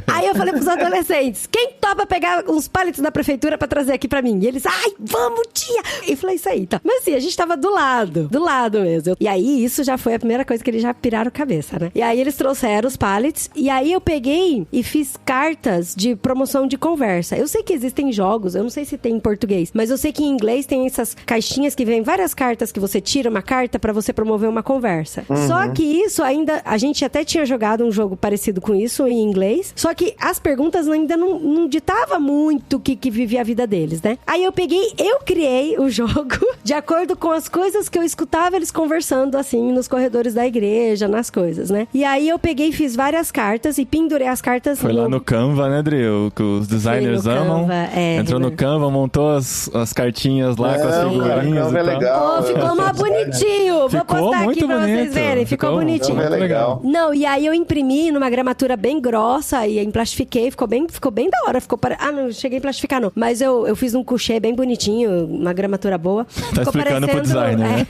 Aí eu falei pros adolescentes, quem topa pegar uns pallets da prefeitura pra trazer aqui pra mim? E eles, ai, vamos, tia! E falei, isso aí, tá. Mas assim, a gente tava do lado mesmo. E aí, isso já foi a primeira coisa que eles já piraram a cabeça, né? E aí eles trouxeram os pallets, e aí eu peguei peguei e fiz cartas de promoção de conversa. Eu sei que existem jogos, eu não sei se tem em português, mas eu sei que em inglês tem essas caixinhas que vem várias cartas que você tira uma carta pra você promover uma conversa. Só que isso ainda, a gente até tinha jogado um jogo parecido com isso em inglês, só que as perguntas ainda não ditava muito o que vivia a vida deles, né? Aí eu criei o jogo de acordo com as coisas que eu escutava eles conversando, assim, nos corredores da igreja, nas coisas, né? E aí eu peguei e fiz várias cartas e pendurei as cartas... Foi lá no Canva, né, Drill? Que os designers amam. Canva, entrou no Canva, montou as cartinhas lá com as figurinhas Canva é legal. Ficou mais bonitinho. Vou postar aqui pra vocês verem. Ficou bonitinho. É legal. Não, e aí eu imprimi numa gramatura bem grossa e emplastifiquei, ficou bem da hora. Não cheguei a plastificar não, mas eu fiz um coucher bem bonitinho, uma gramatura boa. Tá explicando pro designer, né?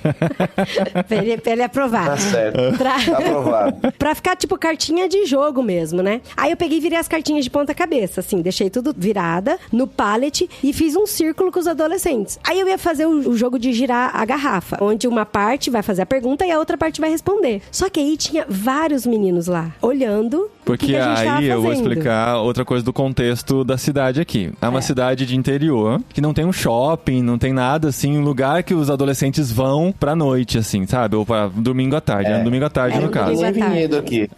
Pra ele aprovar. Tá certo. Tá aprovado. Pra ficar tipo cartinha de jogo mesmo, né? Aí eu peguei e virei as cartinhas de ponta cabeça, assim, deixei tudo virada no pallet e fiz um círculo com os adolescentes. Aí eu ia fazer o jogo de girar a garrafa, onde uma parte vai fazer a pergunta e a outra parte vai responder. Só que aí tinha vários meninos lá, olhando. Porque aí eu vou explicar outra coisa do contexto da cidade aqui. É uma cidade de interior, que não tem um shopping, não tem nada, assim, um lugar que os adolescentes vão pra noite, assim, sabe? Ou pra domingo à tarde. É um domingo à tarde, no caso. Tem vinhedo aqui.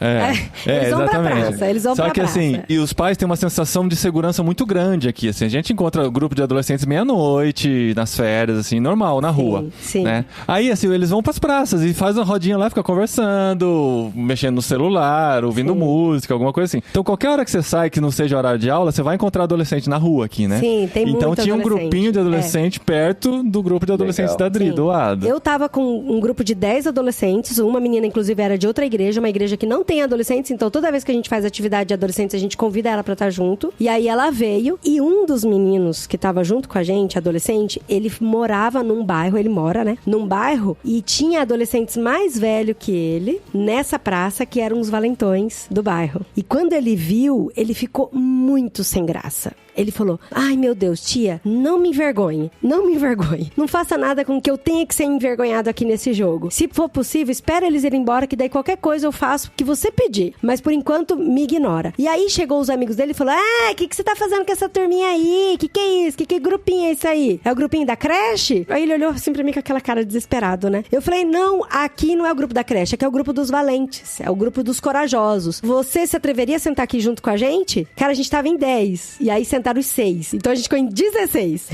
Eles vão pra praça, eles vão Só pra que praça. assim, e os pais têm uma sensação de segurança muito grande aqui, assim. A gente encontra grupo de adolescentes meia-noite, nas férias, assim, normal, na rua. Sim. Né? Aí, assim, eles vão pras praças e fazem uma rodinha lá, fica conversando, mexendo no celular, ouvindo música, alguma coisa assim. Então, qualquer hora que você sai que não seja horário de aula, você vai encontrar adolescente na rua aqui, né? Sim, tem muito Então, tinha um adolescente. grupinho de adolescente perto do grupo de adolescentes Legal. da Dri, do lado. Eu tava com um grupo de 10 adolescentes, uma menina, inclusive, era de outra igreja, uma igreja que não tem adolescentes, então toda vez que a gente faz atividade de adolescentes, a gente convida ela pra estar junto. E aí ela veio, e um dos meninos que tava junto com a gente, adolescente, ele morava num bairro, ele mora, né? Num bairro, e tinha adolescentes mais velhos que ele, nessa praça, que eram os valentões do bairro. E quando ele viu, ele ficou muito sem graça. Ele falou, ai meu Deus, tia, não me envergonhe, não me envergonhe. Não faça nada com que eu tenha que ser envergonhado aqui nesse jogo. Se for possível, espera eles irem embora, que daí qualquer coisa eu faço que você pedir. Mas por enquanto, me ignora. E aí chegou os amigos dele e falou, o que você tá fazendo com essa turminha aí? Que é isso? Que grupinho é isso aí? É o grupinho da creche? Aí ele olhou assim pra mim com aquela cara desesperado, né? Eu falei, não, aqui não é o grupo da creche, aqui é o grupo dos valentes, é o grupo dos corajosos. Você se atreveria a sentar aqui junto com a gente? Cara, a gente tava em 10. E aí sentaram os 6. Então a gente ficou em 16.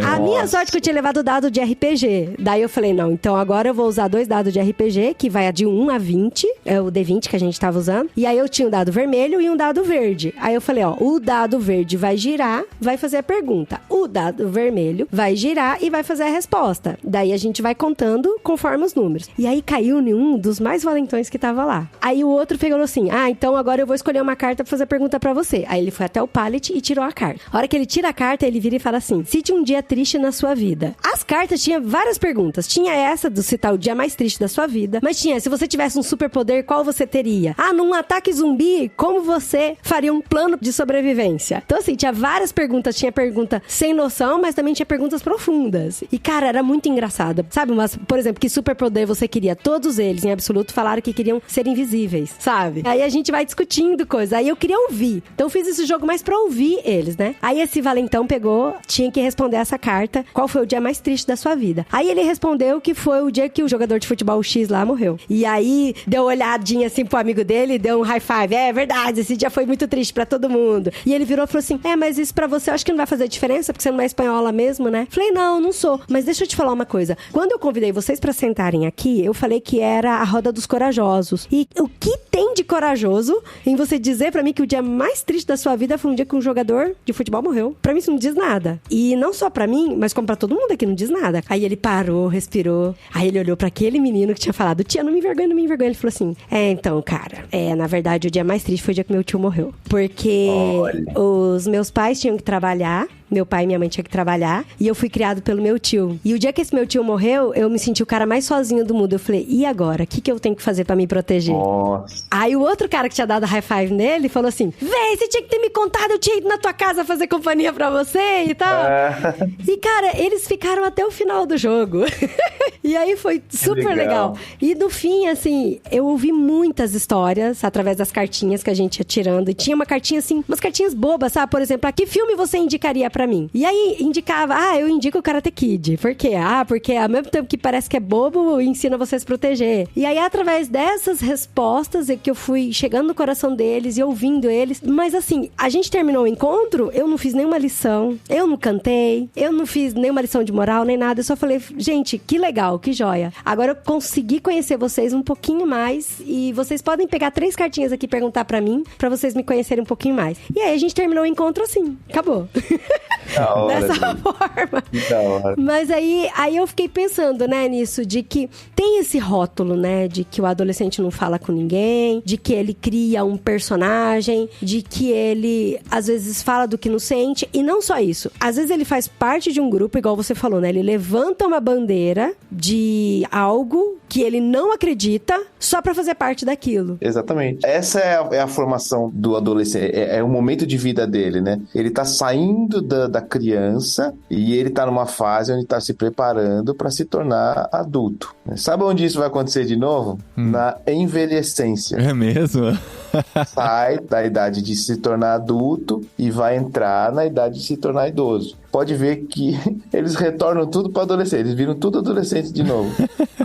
A minha sorte é que eu tinha levado o dado de RPG. Daí eu falei, não, então agora eu vou usar 2 dados de RPG, que vai de 1 a 20. É o D20 que a gente tava usando. E aí eu tinha um dado vermelho e um dado verde. Aí eu falei, ó, o dado verde vai girar, vai fazer a pergunta. O dado vermelho vai girar e vai fazer a resposta. Daí a gente vai contando conforme os números. E aí caiu em um dos mais valentões que tava lá. Aí o outro pegou assim, então agora eu vou escolher uma carta pra fazer a pergunta pra você. Aí ele foi até o pallet e tirou a carta. A hora que ele tira a carta, ele vira e fala assim, cite um dia triste na sua vida. As cartas tinham várias perguntas. Tinha essa do citar o dia mais triste da sua vida, mas tinha, se você tivesse um superpoder, qual você teria? Num ataque zumbi, como você faria um plano de sobrevivência? Então assim, tinha várias perguntas. Tinha pergunta sem noção, mas também tinha perguntas profundas. E cara, era muito engraçado. Sabe, mas, por exemplo, que superpoder você queria? Todos eles, em absoluto, falaram que queriam ser invisíveis, sabe? Aí a gente vai discutindo coisas. Aí eu queria ouvir. Então eu fiz esse jogo mais pra ouvir eles, né? Aí esse valentão pegou, tinha que responder essa carta, qual foi o dia mais triste da sua vida. Aí ele respondeu que foi o dia que o jogador de futebol X lá morreu. E aí deu uma olhadinha assim pro amigo dele, deu um high five. É verdade, esse dia foi muito triste pra todo mundo. E ele virou e falou assim, mas isso pra você eu acho que não vai fazer diferença, porque você não é espanhola mesmo, né? Falei, não sou. Mas deixa eu te falar uma coisa. Quando eu convidei vocês pra sentarem aqui, eu falei que era a roda dos corajosos. E o que tem de corajoso em você dizer pra mim que o dia mais triste da sua vida foi um dia que um jogador de futebol morreu? Pra mim isso não diz nada. E não só pra mim, mas como pra todo mundo aqui, não diz nada. Aí ele parou, respirou. Aí ele olhou pra aquele menino que tinha falado, tia, não me envergonha, não me envergonha. Ele falou assim, então, cara, na verdade o dia mais triste foi o dia que meu tio morreu. Porque os meus pais tinham que trabalhar Meu pai e minha mãe tinham que trabalhar. E eu fui criado pelo meu tio. E o dia que esse meu tio morreu, eu me senti o cara mais sozinho do mundo. Eu falei, e agora? O que eu tenho que fazer pra me proteger? Nossa. Aí o outro cara que tinha dado high five nele falou assim, véi, você tinha que ter me contado, eu tinha ido na tua casa fazer companhia pra você e tal. E, cara, eles ficaram até o final do jogo. E aí foi super legal. E no fim, assim, eu ouvi muitas histórias através das cartinhas que a gente ia tirando. E tinha uma cartinha, assim, umas cartinhas bobas, sabe? Por exemplo, que filme você indicaria pra mim? E aí indicava, eu indico o Karate Kid. Por quê? Porque ao mesmo tempo que parece que é bobo, ensina você a se proteger. E aí, através dessas respostas, é que eu fui chegando no coração deles e ouvindo eles. Mas assim, a gente terminou o encontro, eu não fiz nenhuma lição, eu não cantei, eu não fiz nenhuma lição de moral, nem nada. Eu só falei, gente, que legal, que joia. Agora eu consegui conhecer vocês um pouquinho mais e vocês podem pegar 3 cartinhas aqui e perguntar pra mim, pra vocês me conhecerem um pouquinho mais. E aí a gente terminou o encontro assim, acabou. Da hora, dessa forma. Que da hora. Mas aí eu fiquei pensando, né, nisso, de que tem esse rótulo, né, de que o adolescente não fala com ninguém, de que ele cria um personagem, de que ele, às vezes, fala do que não sente, e não só isso. Às vezes ele faz parte de um grupo, igual você falou, né, ele levanta uma bandeira de algo que ele não acredita só pra fazer parte daquilo. Exatamente. Essa é a formação do adolescente, é o momento de vida dele, né? Ele tá saindo da criança e ele tá numa fase onde tá se preparando pra se tornar adulto. Sabe onde isso vai acontecer de novo? Na envelhecência. É mesmo? Sai da idade de se tornar adulto e vai entrar na idade de se tornar idoso. Pode ver que eles retornam tudo para adolescente, eles viram tudo adolescente de novo.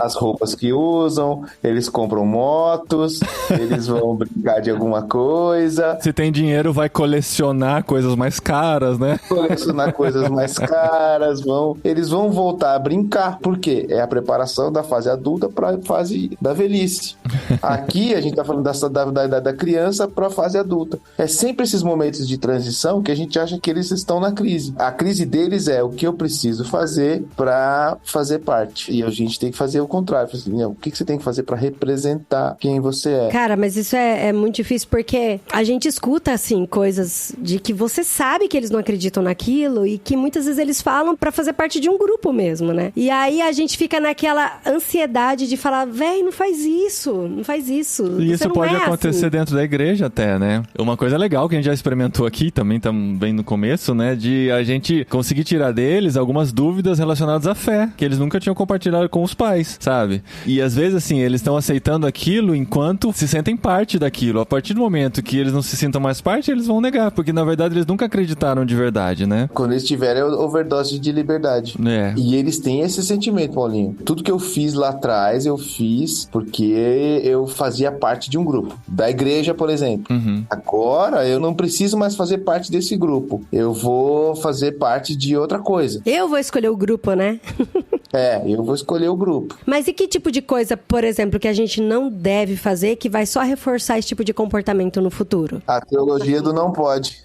As roupas que usam, eles compram motos, eles vão brincar de alguma coisa. Se tem dinheiro, vai colecionar coisas mais caras, né? Colecionar coisas mais caras, eles vão voltar a brincar. Por quê? É a preparação da fase adulta para a fase da velhice. Aqui a gente tá falando da criança para a fase adulta. É sempre esses momentos de transição que a gente acha que eles estão na crise. A crise deles é o que eu preciso fazer para fazer parte. E a gente tem que fazer o contrário. Assim, o que você tem que fazer para representar quem você é? Cara, mas isso é muito difícil porque a gente escuta, assim, coisas de que você sabe que eles não acreditam naquilo e que muitas vezes eles falam para fazer parte de um grupo mesmo, né? E aí a gente fica naquela ansiedade de falar, véi, não faz isso, não faz isso. E isso pode acontecer assim dentro da igreja até, né? Uma coisa legal que a gente já experimentou aqui, também bem no começo, né? De a gente conseguir tirar deles algumas dúvidas relacionadas à fé, que eles nunca tinham compartilhado com os pais, sabe? E às vezes, assim, eles estão aceitando aquilo enquanto se sentem parte daquilo. A partir do momento que eles não se sintam mais parte, eles vão negar, porque na verdade eles nunca acreditaram de verdade, né? Quando eles tiverem overdose de liberdade. É. E eles têm esse sentimento, Paulinho. Tudo que eu fiz lá atrás, eu fiz porque eu fazia parte de um grupo. Da igreja, por exemplo. Agora, eu não preciso mais fazer parte desse grupo. Eu vou fazer parte de outra coisa. Eu vou escolher o grupo, né? Eu vou escolher o grupo. Mas e que tipo de coisa, por exemplo, que a gente não deve fazer que vai só reforçar esse tipo de comportamento no futuro? A teologia do não pode.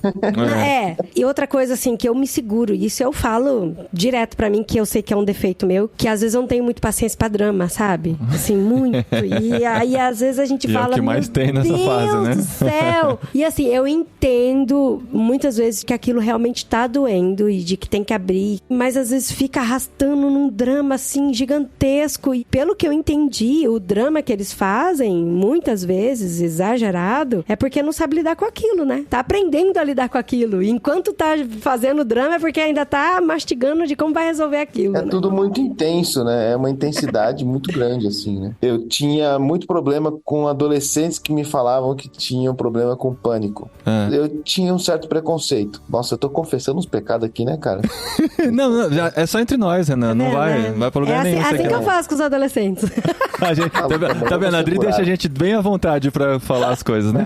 E outra coisa, assim, que eu me seguro, isso eu falo direto pra mim, que eu sei que é um defeito meu, que às vezes eu não tenho muito paciência pra drama, sabe? Assim, muito. E aí, às vezes, a gente fala... É o que mais tem nessa fase, né? Meu Deus do céu! E assim, eu entendo muitas vezes que aquilo realmente tá doendo e de que tem que abrir, mas às vezes fica arrastando num drama, assim, gigantesco. E pelo que eu entendi, o drama que eles fazem, muitas vezes, exagerado, é porque não sabe lidar com aquilo, né? Tá aprendendo a lidar com aquilo. E enquanto tá fazendo drama, é porque ainda tá mastigando de como vai resolver aquilo, É, né? Tudo muito intenso, né? É uma intensidade muito grande, assim, né? Eu tinha muito problema com adolescentes que me falavam que tinham problema com pânico. Eu tinha um certo preconceito. Nossa, eu tô confessando uns pecados aqui, né, cara? Não, é só entre nós, Renan. Não vai pra lugar nenhum. É assim que eu faço com os adolescentes. A gente, tá vendo? A Adri deixa a gente bem à vontade pra falar as coisas, né?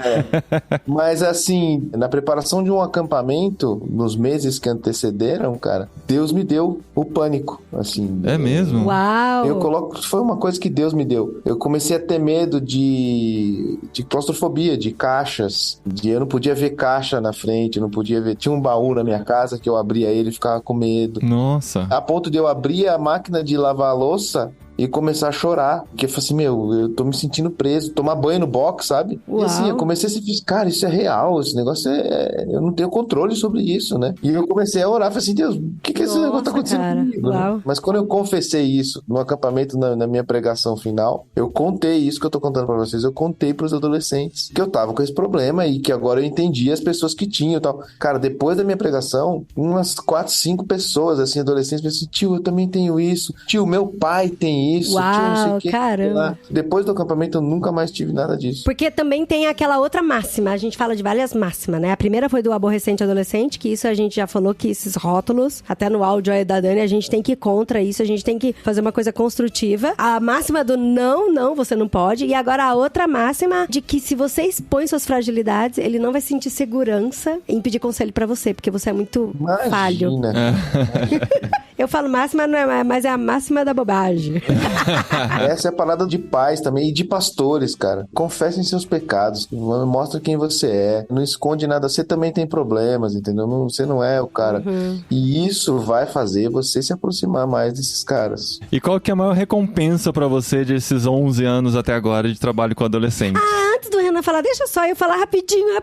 Mas assim, na preparação de um acampamento, nos meses que antecederam, cara, Deus me deu o pânico, assim. É mesmo? Uau! Foi uma coisa que Deus me deu. Eu comecei a ter medo de claustrofobia, de caixas, eu não podia ver caixa na frente, eu não podia ver. Tinha um baú na minha casa que eu abria ele e ficava com medo. Nossa. A ponto de eu abrir a máquina de lavar a louça e começar a chorar. Porque eu falei assim, eu tô me sentindo preso, tomar banho no box, sabe? Uau. E assim, eu comecei a sentir, cara, isso é real, esse negócio eu não tenho controle sobre isso, né? E eu comecei a orar, falei assim, Deus, o que esse negócio tá acontecendo comigo? Né? Mas quando eu confessei isso no acampamento, na minha pregação final, eu contei isso que eu tô contando pra vocês, eu contei pros adolescentes que eu tava com esse problema e que agora eu entendi as pessoas que tinham e tal. Cara, depois da minha pregação, umas 4, 5 pessoas, assim, adolescentes, me assim, tio, eu também tenho isso. Tio, meu pai tem isso. Uau, tio, não sei o que. caramba. Depois do acampamento, eu nunca mais tive nada disso. Porque também tem aquela outra máxima, a gente fala de várias máximas, né? A primeira foi do aborrecente adolescente, que isso a gente já falou que esses rótulos, até no áudio aí da Dani, a gente tem que ir contra isso, a gente tem que fazer uma coisa construtiva. A máxima do não, você não pode. E agora a outra máxima de que se você expõe suas fragilidades, ele não vai sentir segurança em pedir conselho pra você, porque você é muito falho. Eu falo máxima, não é, mas é a máxima da bobagem. Essa é a palavra de pais também e de pastores, cara. Confessem seus pecados, mostra quem você é, não esconde nada, você também tem problemas, entendeu? Você não é o cara. E isso vai fazer você se aproximar mais desses caras. E qual que é a maior recompensa pra você desses 11 anos até agora de trabalho com adolescentes? Antes do Renan falar, deixa só eu falar rapidinho.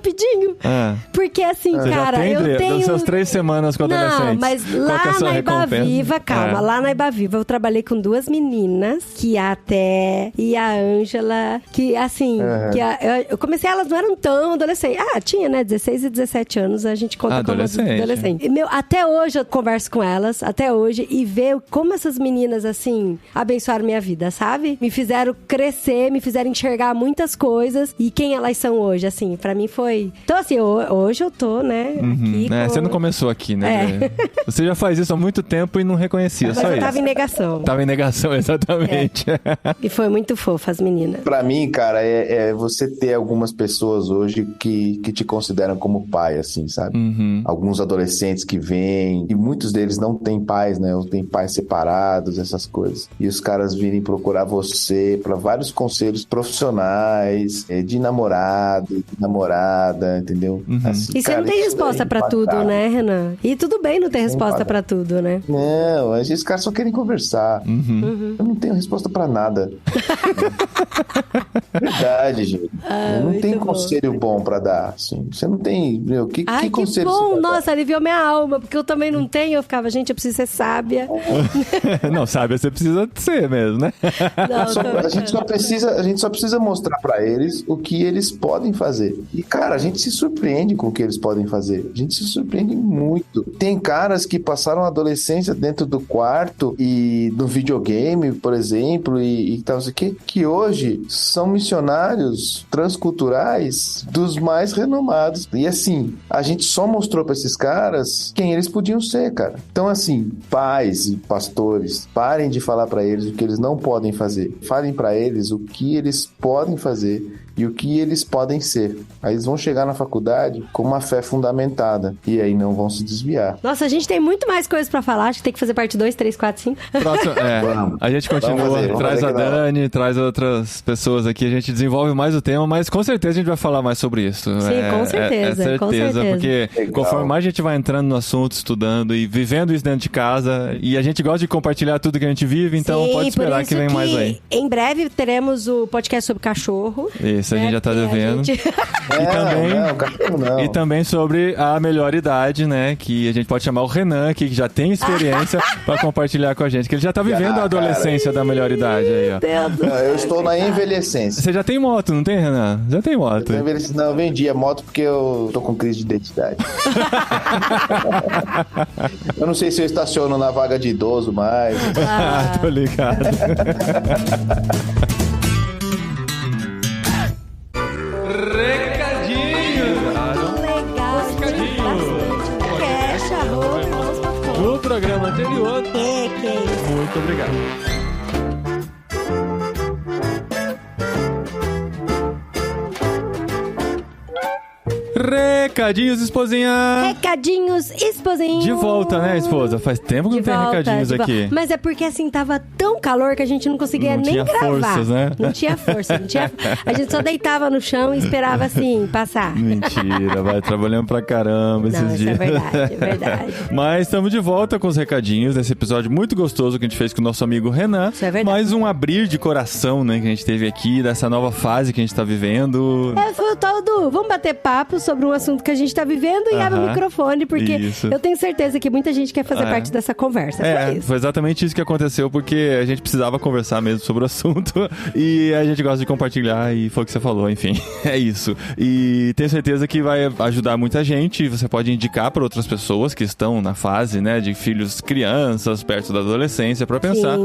Porque assim, você cara, já tem, eu tenho... das suas 3 semanas com adolescentes. Não, mas lá que é a sua na recompensa? Ibaviva, calma, lá na Ibaviva eu trabalhei com 2 meninas, que a Té e a Ângela, que assim, eu comecei, elas não eram tão adolescentes. Tinha, né, 16 e 17 anos, a gente conta como adolescente. E, até hoje eu converso com elas, até hoje, e ver como essas meninas, assim, abençoaram minha vida, sabe? Me fizeram crescer, me fizeram enxergar muitas coisas, e quem elas são hoje, assim, pra mim foi... Então, assim, hoje eu tô, né, aqui Você não começou aqui, né? Você já faz isso há muito tempo e não reconhecia, mas só eu isso. tava em negação. Tava em negação, exatamente. E foi muito fofa as meninas. Pra mim, cara, é você ter algumas pessoas hoje que te consideram como pai, assim, sabe? Alguns adolescentes que vêm, e muitos deles não têm pais, né? Ou têm pais separados, essas coisas. E os caras virem procurar você pra vários conselhos profissionais, de namorado, de namorada, entendeu? Assim, E você não tem resposta pra tudo, né, Renan? E tudo bem não ter resposta pra tudo, né? Não, esses caras só querem conversar. Eu não tenho resposta pra nada. Verdade, gente. Não tem conselho bom pra dar, assim. Você não tem, meu, que conselho bom, você nossa, aliviou minha alma, porque eu também não tenho. Eu ficava, gente, eu preciso ser sábia. Não, sábia você precisa ser mesmo, né? A gente só precisa mostrar pra eles o que eles podem fazer. E, cara, a gente se surpreende com o que eles podem fazer. A gente se surpreende muito. Tem caras que passaram a adolescência dentro do quarto e no videogame, por exemplo, e tal, assim, que hoje são missionários transculturais dos mais renomados. E assim, a gente só mostrou pra esses caras quem eles podiam ser, cara. Então, assim, pais e pastores, parem de falar pra eles o que eles não podem fazer. Falem pra eles o que eles podem fazer e o que eles podem ser. Aí eles vão chegar na faculdade com uma fé fundamentada e aí não vão se desviar. Nossa, a gente tem muito mais coisas pra falar. Acho que tem que fazer parte 2, 3, 4, 5. Próximo, a gente continua, traz a Dani, traz outras pessoas aqui, a gente desenvolve mais o tema, mas com certeza a gente vai falar mais sobre isso. Sim, com certeza, com certeza. Porque conforme mais a gente vai entrando no assunto, estudando e vivendo isso dentro de casa, e a gente gosta de compartilhar tudo que a gente vive, então pode esperar que vem mais aí. Em breve teremos o podcast sobre cachorro. Isso, a gente já tá devendo. E também sobre a melhor idade, né? Que a gente pode chamar o Renan aqui, que já tem experiência pra compartilhar com a gente, que ele já tá vivendo a adolescência da melhor idade aí, ó. Eu estou na envelhecência. Você já tem moto, não tem, Renan? Já tem moto. Não, eu vendi a moto porque eu tô com crise de identidade. Eu não sei se eu estaciono na vaga de idoso mais. Tô ligado. No programa anterior. Muito obrigado. Recadinhos, esposinha! Recadinhos, esposinho! De volta, né, esposa? Faz tempo que não tem recadinhos aqui. Mas é porque assim, tava tão calor que a gente não conseguia nem tinha gravar. Forças, né? Não tinha força, não tinha... A gente só deitava no chão e esperava assim, passar. Mentira, vai trabalhando pra caramba esses dias. Isso é verdade. Mas estamos de volta com os recadinhos desse episódio muito gostoso que a gente fez com o nosso amigo Renan. Isso é verdade. Mais um abrir de coração, né, que a gente teve aqui, dessa nova fase que a gente tá vivendo. Foi o tal do... Vamos bater papo sobre um assunto que a gente tá vivendo e abre o microfone, porque eu tenho certeza que muita gente quer fazer parte dessa conversa. Foi isso. Foi exatamente isso que aconteceu, porque a gente precisava conversar mesmo sobre o assunto e a gente gosta de compartilhar e foi o que você falou, enfim. É isso. E tenho certeza que vai ajudar muita gente. Você pode indicar para outras pessoas que estão na fase, né, de filhos, crianças, perto da adolescência, para pensar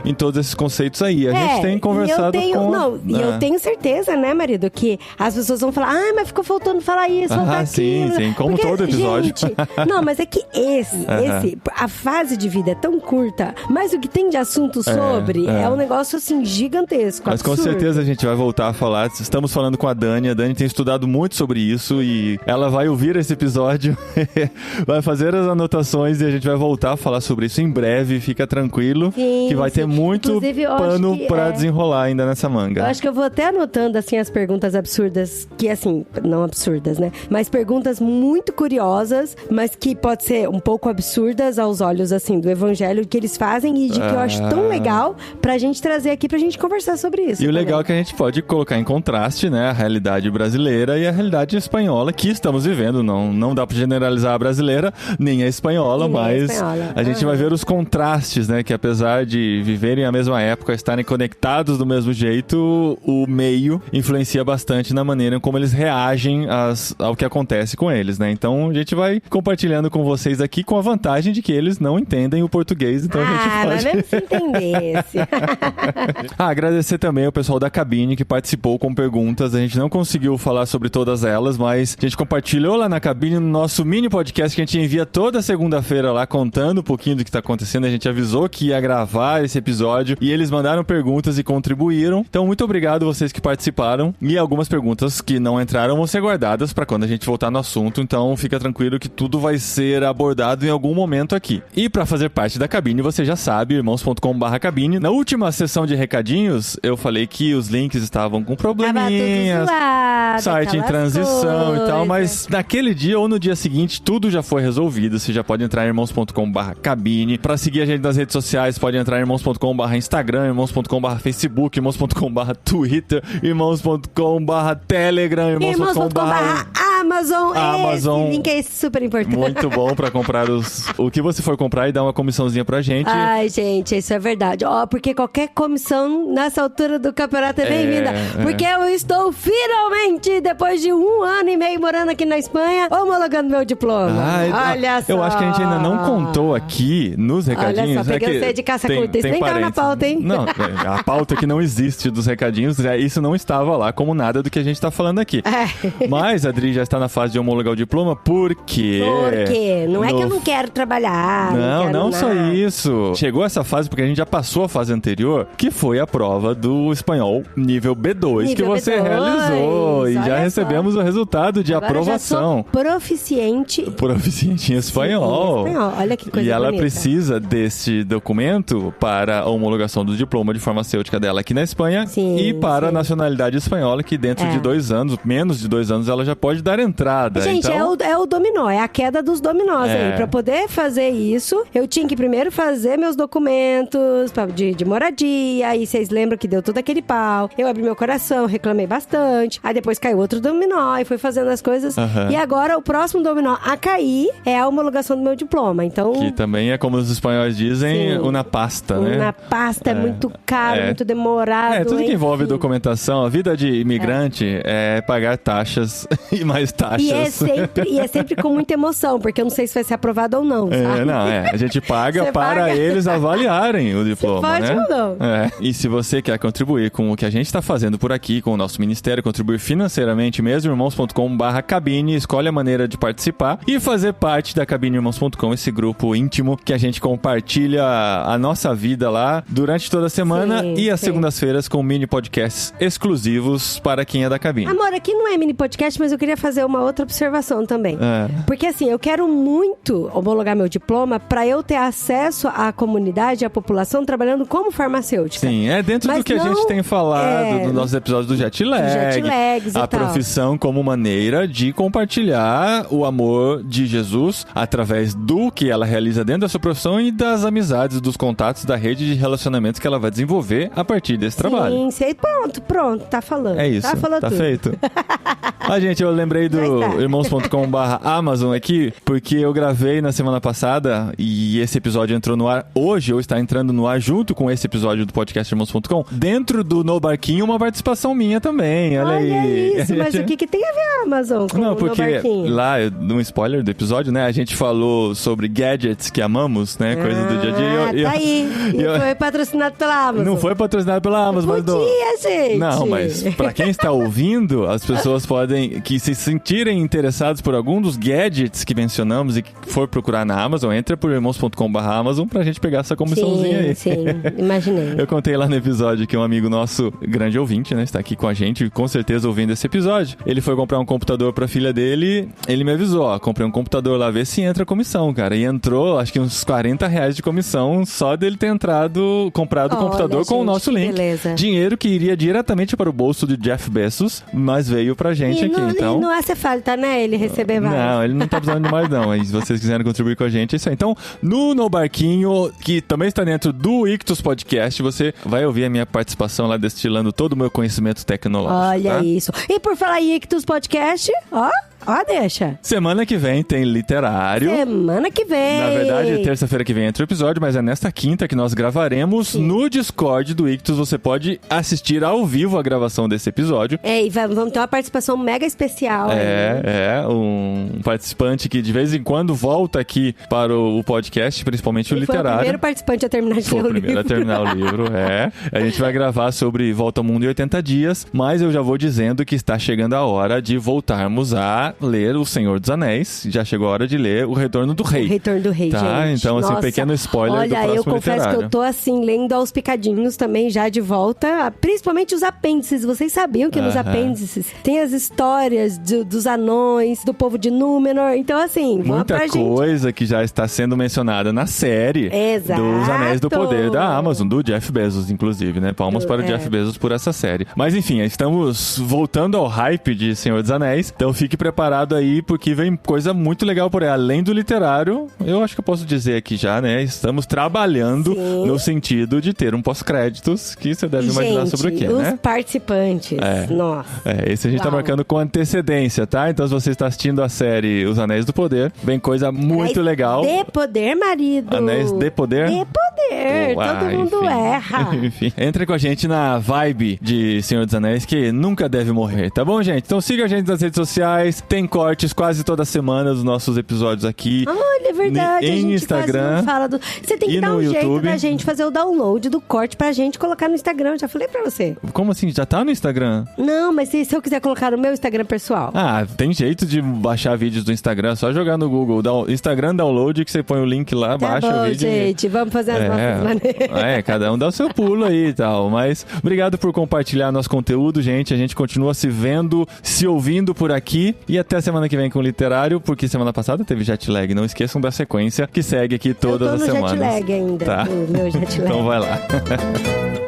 em todos esses conceitos aí. A gente tem conversado eu tenho certeza, né, marido, que as pessoas vão falar, mas ficou faltando falar isso, faltar aquilo. Sim, como porque, todo episódio. Gente, não, mas é que a fase de vida é tão curta, mas o que tem de assunto sobre é um negócio, assim, gigantesco, mas absurdo. Com certeza a gente vai voltar a falar. Estamos falando com a Dani tem estudado muito sobre isso e ela vai ouvir esse episódio, vai fazer as anotações e a gente vai voltar a falar sobre isso em breve. Fica tranquilo, que vai ter muito pano pra desenrolar ainda nessa manga. Eu acho que eu vou até anotando, assim, as perguntas absurdas, que, assim, não absurdas, né? Mas perguntas muito curiosas, mas que pode ser um pouco absurdas aos olhos, assim, do evangelho que eles fazem e de que eu acho tão legal pra gente trazer aqui pra gente conversar sobre isso. E o legal é que a gente pode colocar em contraste, né, a realidade brasileira e a realidade espanhola que estamos vivendo. Não dá pra generalizar a brasileira nem a espanhola, mas a gente vai ver os contrastes, né, que apesar de viverem a mesma época, estarem conectados do mesmo jeito, o meio influencia bastante na maneira como eles reagem ao que acontece com eles, né? Então a gente vai compartilhando com vocês aqui com a vantagem de que eles não entendem o português, então a gente pode... mas mesmo se entendesse. Agradecer também ao pessoal da cabine que participou com perguntas. A gente não conseguiu falar sobre todas elas, mas a gente compartilhou lá na cabine no nosso mini podcast que a gente envia toda segunda-feira lá, contando um pouquinho do que tá acontecendo. A gente avisou que ia gravar esse episódio e eles mandaram perguntas e contribuíram. Então, muito obrigado vocês que participaram. E algumas perguntas que não entraram vão ser guardadas para quando a gente voltar no assunto. Então, fica tranquilo que tudo vai ser abordado em algum momento aqui. E para fazer parte da cabine, você já sabe, irmãos.com/cabine. Na última sessão de recadinhos, eu falei que os links estavam com probleminhas, site em transição e tal, mas naquele dia ou no dia seguinte, tudo já foi resolvido. Você já pode entrar em irmãos.com/cabine. Para seguir a gente nas redes sociais, pode entrar em irmãos.com/Instagram, irmãos.com/Facebook, irmãos.com/Twitter, irmãos.com/Telegram, irmãos.com/Amazon. Esse link é super importante. Muito bom pra comprar o que você for comprar e dar uma comissãozinha pra gente. Ai, gente, isso é verdade. Porque qualquer comissão nessa altura do campeonato é bem-vinda. Porque eu estou finalmente, depois de 1 ano e meio morando aqui na Espanha, homologando meu diploma. Olha só. Eu acho que a gente ainda não contou aqui nos recadinhos. Olha só, peguei você de caça curta. Isso nem tava na pauta, hein? Não, a pauta que não existe dos recadinhos, isso não estava lá como nada do que a gente tá falando aqui. Mas a Adri já está na fase de homologar o diploma, por quê? Por quê? Não é que eu não quero trabalhar. Não só isso. Chegou essa fase porque a gente já passou a fase anterior, que foi a prova do espanhol nível B2 que você realizou. E já recebemos o resultado de aprovação. Proficiente em espanhol. Olha que coisa bonita. E ela precisa desse documento para a homologação do diploma de farmacêutica dela aqui na Espanha e para a nacionalidade espanhola, que dentro de 2 anos, menos de 2 anos, ela já pode dar entrada. Gente, então... é o dominó, é a queda dos dominós aí. Pra poder fazer isso, eu tinha que primeiro fazer meus documentos de moradia, aí vocês lembram que deu todo aquele pau. Eu abri meu coração, reclamei bastante, aí depois caiu outro dominó e fui fazendo as coisas. E agora o próximo dominó a cair é a homologação do meu diploma. Então... Que também é, como os espanhóis dizem, una pasta, né? Una pasta é muito caro, muito demorado. Tudo que envolve documentação, a vida de imigrante é pagar taxas e mais taxas. E é sempre com muita emoção, porque eu não sei se vai ser aprovado ou não, sabe? A gente paga para eles avaliarem o diploma, pode ou não. E se você quer contribuir com o que a gente está fazendo por aqui, com o nosso ministério, contribuir financeiramente mesmo, irmãos.com/cabine, escolhe a maneira de participar e fazer parte da Cabine Irmãos.com, esse grupo íntimo que a gente compartilha a nossa vida lá durante toda a semana e às segundas-feiras com mini podcasts exclusivos para quem é da cabine. Amor, aqui não é mini podcast, mas eu queria fazer uma outra observação também. Porque assim, eu quero muito homologar meu diploma para eu ter acesso à comunidade, à população, trabalhando como farmacêutica. Sim, dentro do que a gente tem falado nos nossos episódios do jet lag, a profissão como maneira de compartilhar o amor de Jesus através do que ela realiza dentro da sua profissão e das amizades, dos contatos, da rede de relacionamentos que ela vai desenvolver a partir desse trabalho. Sim, sei. Pronto, tá falando. É isso, tá tudo. feito. Gente, eu lembrei do irmãos.com/Amazon aqui, porque eu gravei na semana passada e esse episódio entrou no ar hoje, ou está entrando no ar junto com esse episódio do podcast irmãos.com, dentro do No Barquinho, uma participação minha também, olha aí. Isso, mas o que tem a ver a Amazon com Não, o porque No Barquinho? lá, num spoiler do episódio, né, a gente falou sobre gadgets que amamos, né, coisa do dia a dia. Tá aí. E foi patrocinado pela Amazon. Não foi patrocinado pela Amazon, mas... gente. Não, mas pra quem está ouvindo, as pessoas podem que se sentirem interessados por algum dos gadgets que mencionamos e que for procurar na Amazon, entra por irmãos.com/Amazon pra gente pegar essa comissãozinha aí. Sim, imaginei. Eu contei lá no episódio que um amigo nosso, grande ouvinte, né, está aqui com a gente, com certeza ouvindo esse episódio. Ele foi comprar um computador pra filha dele, ele me avisou, comprei um computador lá, vê se entra a comissão, cara. E entrou, acho que uns R$40 de comissão só dele ter comprado o computador com o nosso link. Beleza. Dinheiro que iria diretamente para o bolso de Jeff Bezos, mas veio pra gente aqui, então... E não é falta, né, ele receber mais. Não, ele não tá precisando de mais não, mas se vocês quiserem contribuir com a gente, é isso aí. Então, no Barquinho, que também está dentro do Ictus Podcast, você vai ouvir a minha participação lá destilando todo o meu conhecimento tecnológico. Olha isso. E por falar em Ictus Podcast, deixa. Semana que vem tem literário. Semana que vem. Na verdade, terça-feira que vem entra o episódio, mas é nesta quinta que nós gravaremos no Discord do Ictus. Você pode assistir ao vivo a gravação desse episódio. E vamos ter uma participação mega especial. Um participante que de vez em quando volta aqui para o podcast, principalmente o literário. Foi o primeiro participante a terminar de ler o livro. Foi o primeiro a terminar o livro, A gente vai gravar sobre Volta ao Mundo em 80 dias, mas eu já vou dizendo que está chegando a hora de voltarmos a ler O Senhor dos Anéis. Já chegou a hora de ler O Retorno do Rei. O Retorno do Rei, gente. Então, assim, um pequeno spoiler do próximo eu confesso literário. que eu tô, assim, lendo aos picadinhos também, já de volta. Principalmente os apêndices. Vocês sabiam que nos apêndices tem as histórias dos anões, do povo de Númenor. Então, assim, muita coisa que já está sendo mencionada na série dos Anéis do Poder da Amazon, do Jeff Bezos, inclusive, né? Palmas para o Jeff Bezos por essa série. Mas, enfim, estamos voltando ao hype de Senhor dos Anéis. Então, fique preparado aí, porque vem coisa muito legal por aí. Além do literário, eu acho que eu posso dizer aqui já, né? Estamos trabalhando no sentido de ter um pós-créditos, que você deve imaginar sobre o quê, né? Os participantes. Nossa. Esse a gente tá marcando com antecedência, tá? Então, se você está assistindo a série Os Anéis do Poder, vem coisa muito legal. De poder, marido. Anéis de poder? De poder. Todo mundo erra. Enfim, entre com a gente na vibe de Senhor dos Anéis, que nunca deve morrer, tá bom, gente? Então siga a gente nas redes sociais, tem cortes quase toda semana dos nossos episódios aqui. Olha, é verdade. Em a gente Instagram. Não fala do... Você tem que dar um jeito da gente fazer o download do corte pra gente colocar no Instagram. Já falei pra você. Como assim? Já tá no Instagram? Não, mas se eu quiser colocar no meu Instagram pessoal. Tem jeito de baixar vídeos do Instagram, só jogar no Google, Instagram download, que você põe o link lá, baixa o vídeo. Gente, vamos fazer as nossas maneiras. Cada um dá o seu pulo aí e tal. Mas obrigado por compartilhar nosso conteúdo, gente. A gente continua se vendo, se ouvindo por aqui. E até a semana que vem com o literário, porque semana passada teve jet lag. Não esqueçam da sequência que segue aqui todas as semanas. Eu tô no jet lag ainda. Tá? O meu jet lag. Então vai lá.